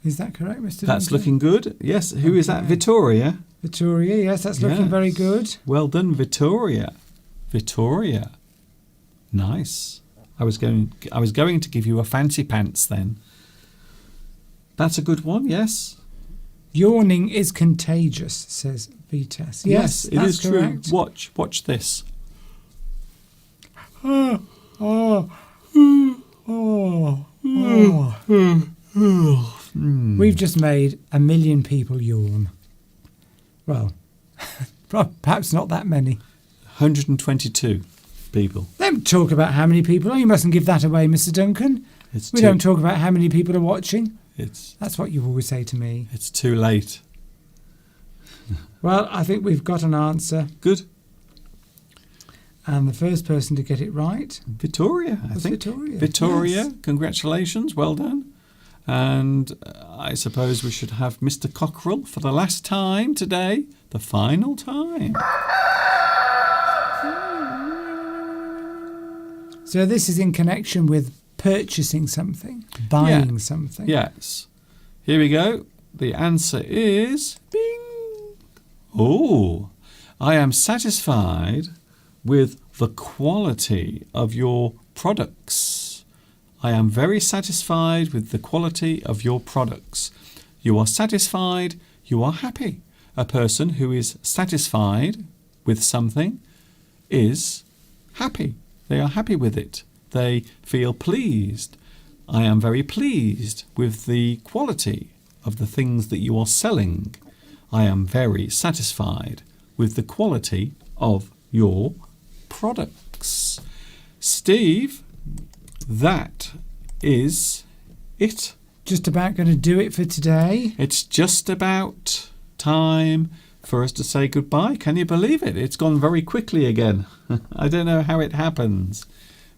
Speaker 2: Is that correct, Mr. Duncan?
Speaker 1: That's looking good. Yes. Who is that? Victoria.
Speaker 2: Victoria, yes, that's looking
Speaker 1: Yes.
Speaker 2: very good.
Speaker 1: Well done, Victoria. Victoria. Nice. I was going to give you a fancy pants then. That's a good one, yes.
Speaker 2: Yawning is contagious, says Vitas. Yes,
Speaker 1: it
Speaker 2: that's
Speaker 1: is
Speaker 2: correct.
Speaker 1: true. Watch this.
Speaker 2: We've just made 1 million people yawn. Well, perhaps not that many.
Speaker 1: 122 people.
Speaker 2: Don't talk about how many people. Oh, you mustn't give that away, Mr. Duncan. We don't talk about how many people are watching. That's what you always say to me.
Speaker 1: It's too late.
Speaker 2: Well, I think we've got an answer.
Speaker 1: Good.
Speaker 2: And the first person to get it right
Speaker 1: Victoria, I
Speaker 2: was
Speaker 1: think.
Speaker 2: Victoria.
Speaker 1: Victoria,
Speaker 2: Yes.
Speaker 1: congratulations. Well done. And I suppose we should have Mr. Cockerell for the last time today. The final time.
Speaker 2: So this is in connection with purchasing something, buying something.
Speaker 1: Yes. Here we go. The answer is bing. Oh, I am satisfied with the quality of your products. I am very satisfied with the quality of your products. You are satisfied, you are happy. A person who is satisfied with something is happy. They are happy with it. They feel pleased. I am very pleased with the quality of the things that you are selling. I am very satisfied with the quality of your products. Steve, that is it.
Speaker 2: Just about going to do it for today.
Speaker 1: It's just about time for us to say goodbye. Can you believe it? It's gone very quickly again. I don't know how it happens,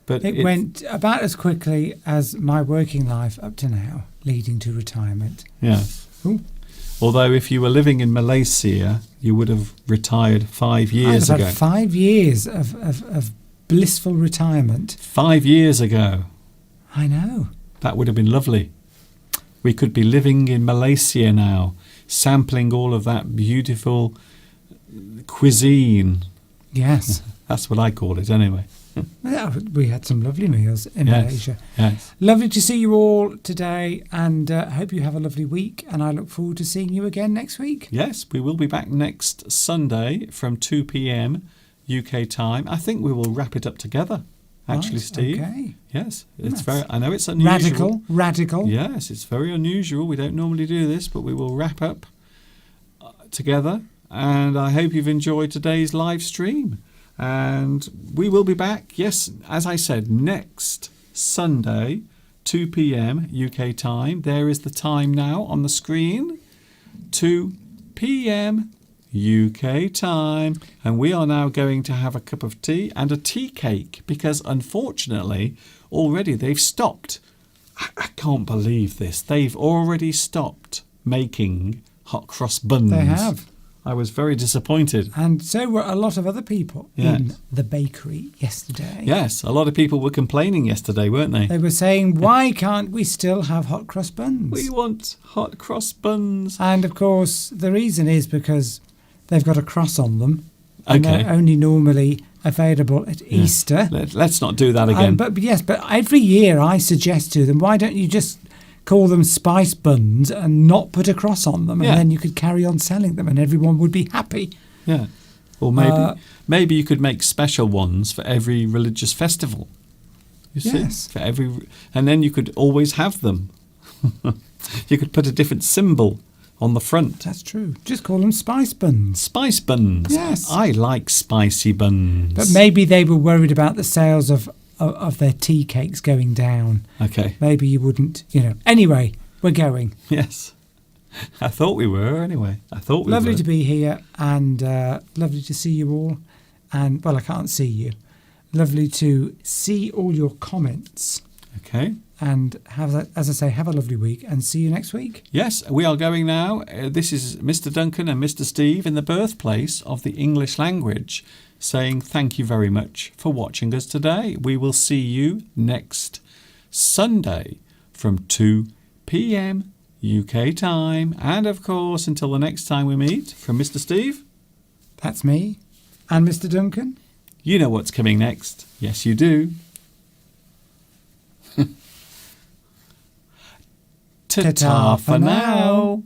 Speaker 1: but
Speaker 2: It went about as quickly as my working life up to now, leading to retirement.
Speaker 1: Yes.
Speaker 2: Ooh.
Speaker 1: Although if you were living in Malaysia, you would have retired 5 years
Speaker 2: I've
Speaker 1: ago.
Speaker 2: had 5 years of blissful retirement.
Speaker 1: 5 years ago.
Speaker 2: I know.
Speaker 1: That would have been lovely. We could be living in Malaysia now, sampling all of that beautiful cuisine.
Speaker 2: Yes.
Speaker 1: That's what I call it anyway.
Speaker 2: Well, we had some lovely meals in Malaysia.
Speaker 1: Yes.
Speaker 2: Lovely to see you all today, and I hope you have a lovely week, and I look forward to seeing you again next week.
Speaker 1: Yes, we will be back next Sunday from 2 p.m. UK time. I think we will wrap it up together, actually,
Speaker 2: Right,
Speaker 1: Steve.
Speaker 2: Okay.
Speaker 1: Yes, it's
Speaker 2: That's
Speaker 1: I know it's unusual.
Speaker 2: Radical.
Speaker 1: Yes, it's very unusual. We don't normally do this, but we will wrap up together. And I hope you've enjoyed today's live stream. And we will be back, yes, as I said, next Sunday, 2 p.m. UK time. There is the time now on the screen. 2 p.m. UK time. And we are now going to have a cup of tea and a tea cake because unfortunately already they've stopped. I can't believe this. They've already stopped making hot cross buns.
Speaker 2: They have.
Speaker 1: I was very disappointed.
Speaker 2: And so were a lot of other people in the bakery yesterday.
Speaker 1: Yes, a lot of people were complaining yesterday, weren't they?
Speaker 2: They were saying, why can't we still have hot cross buns?
Speaker 1: We want hot cross buns.
Speaker 2: And of course, the reason is because they've got a cross on them. And
Speaker 1: Okay.
Speaker 2: they're only normally available at Easter.
Speaker 1: Let's not do that again.
Speaker 2: But every year I suggest to them, why don't you just call them spice buns and not put a cross on them, and then you could carry on selling them and everyone would be happy.
Speaker 1: Yeah. Or maybe you could make special ones for every religious festival. You see?
Speaker 2: Yes.
Speaker 1: For and then you could always have them. You could put a different symbol on the front.
Speaker 2: That's true. Just call them spice buns.
Speaker 1: Spice buns.
Speaker 2: Yes.
Speaker 1: I like spicy buns.
Speaker 2: But maybe they were worried about the sales of their tea cakes going down.
Speaker 1: Okay.
Speaker 2: Maybe you wouldn't, Anyway, we're going.
Speaker 1: Yes. I thought we were anyway.
Speaker 2: Lovely to be here and lovely to see you all. And, well, I can't see you. Lovely to see all your comments.
Speaker 1: Okay.
Speaker 2: And, as I say, have a lovely week and see you next week.
Speaker 1: Yes, we are going now. This is Mr. Duncan and Mr. Steve in the birthplace of the English language, saying thank you very much for watching us today. We will see you next Sunday from 2 p.m. UK time. And of course, until the next time we meet, from Mr. Steve.
Speaker 2: That's me. And Mr. Duncan.
Speaker 1: You know what's coming next. Yes, you do. Ta-ta for now.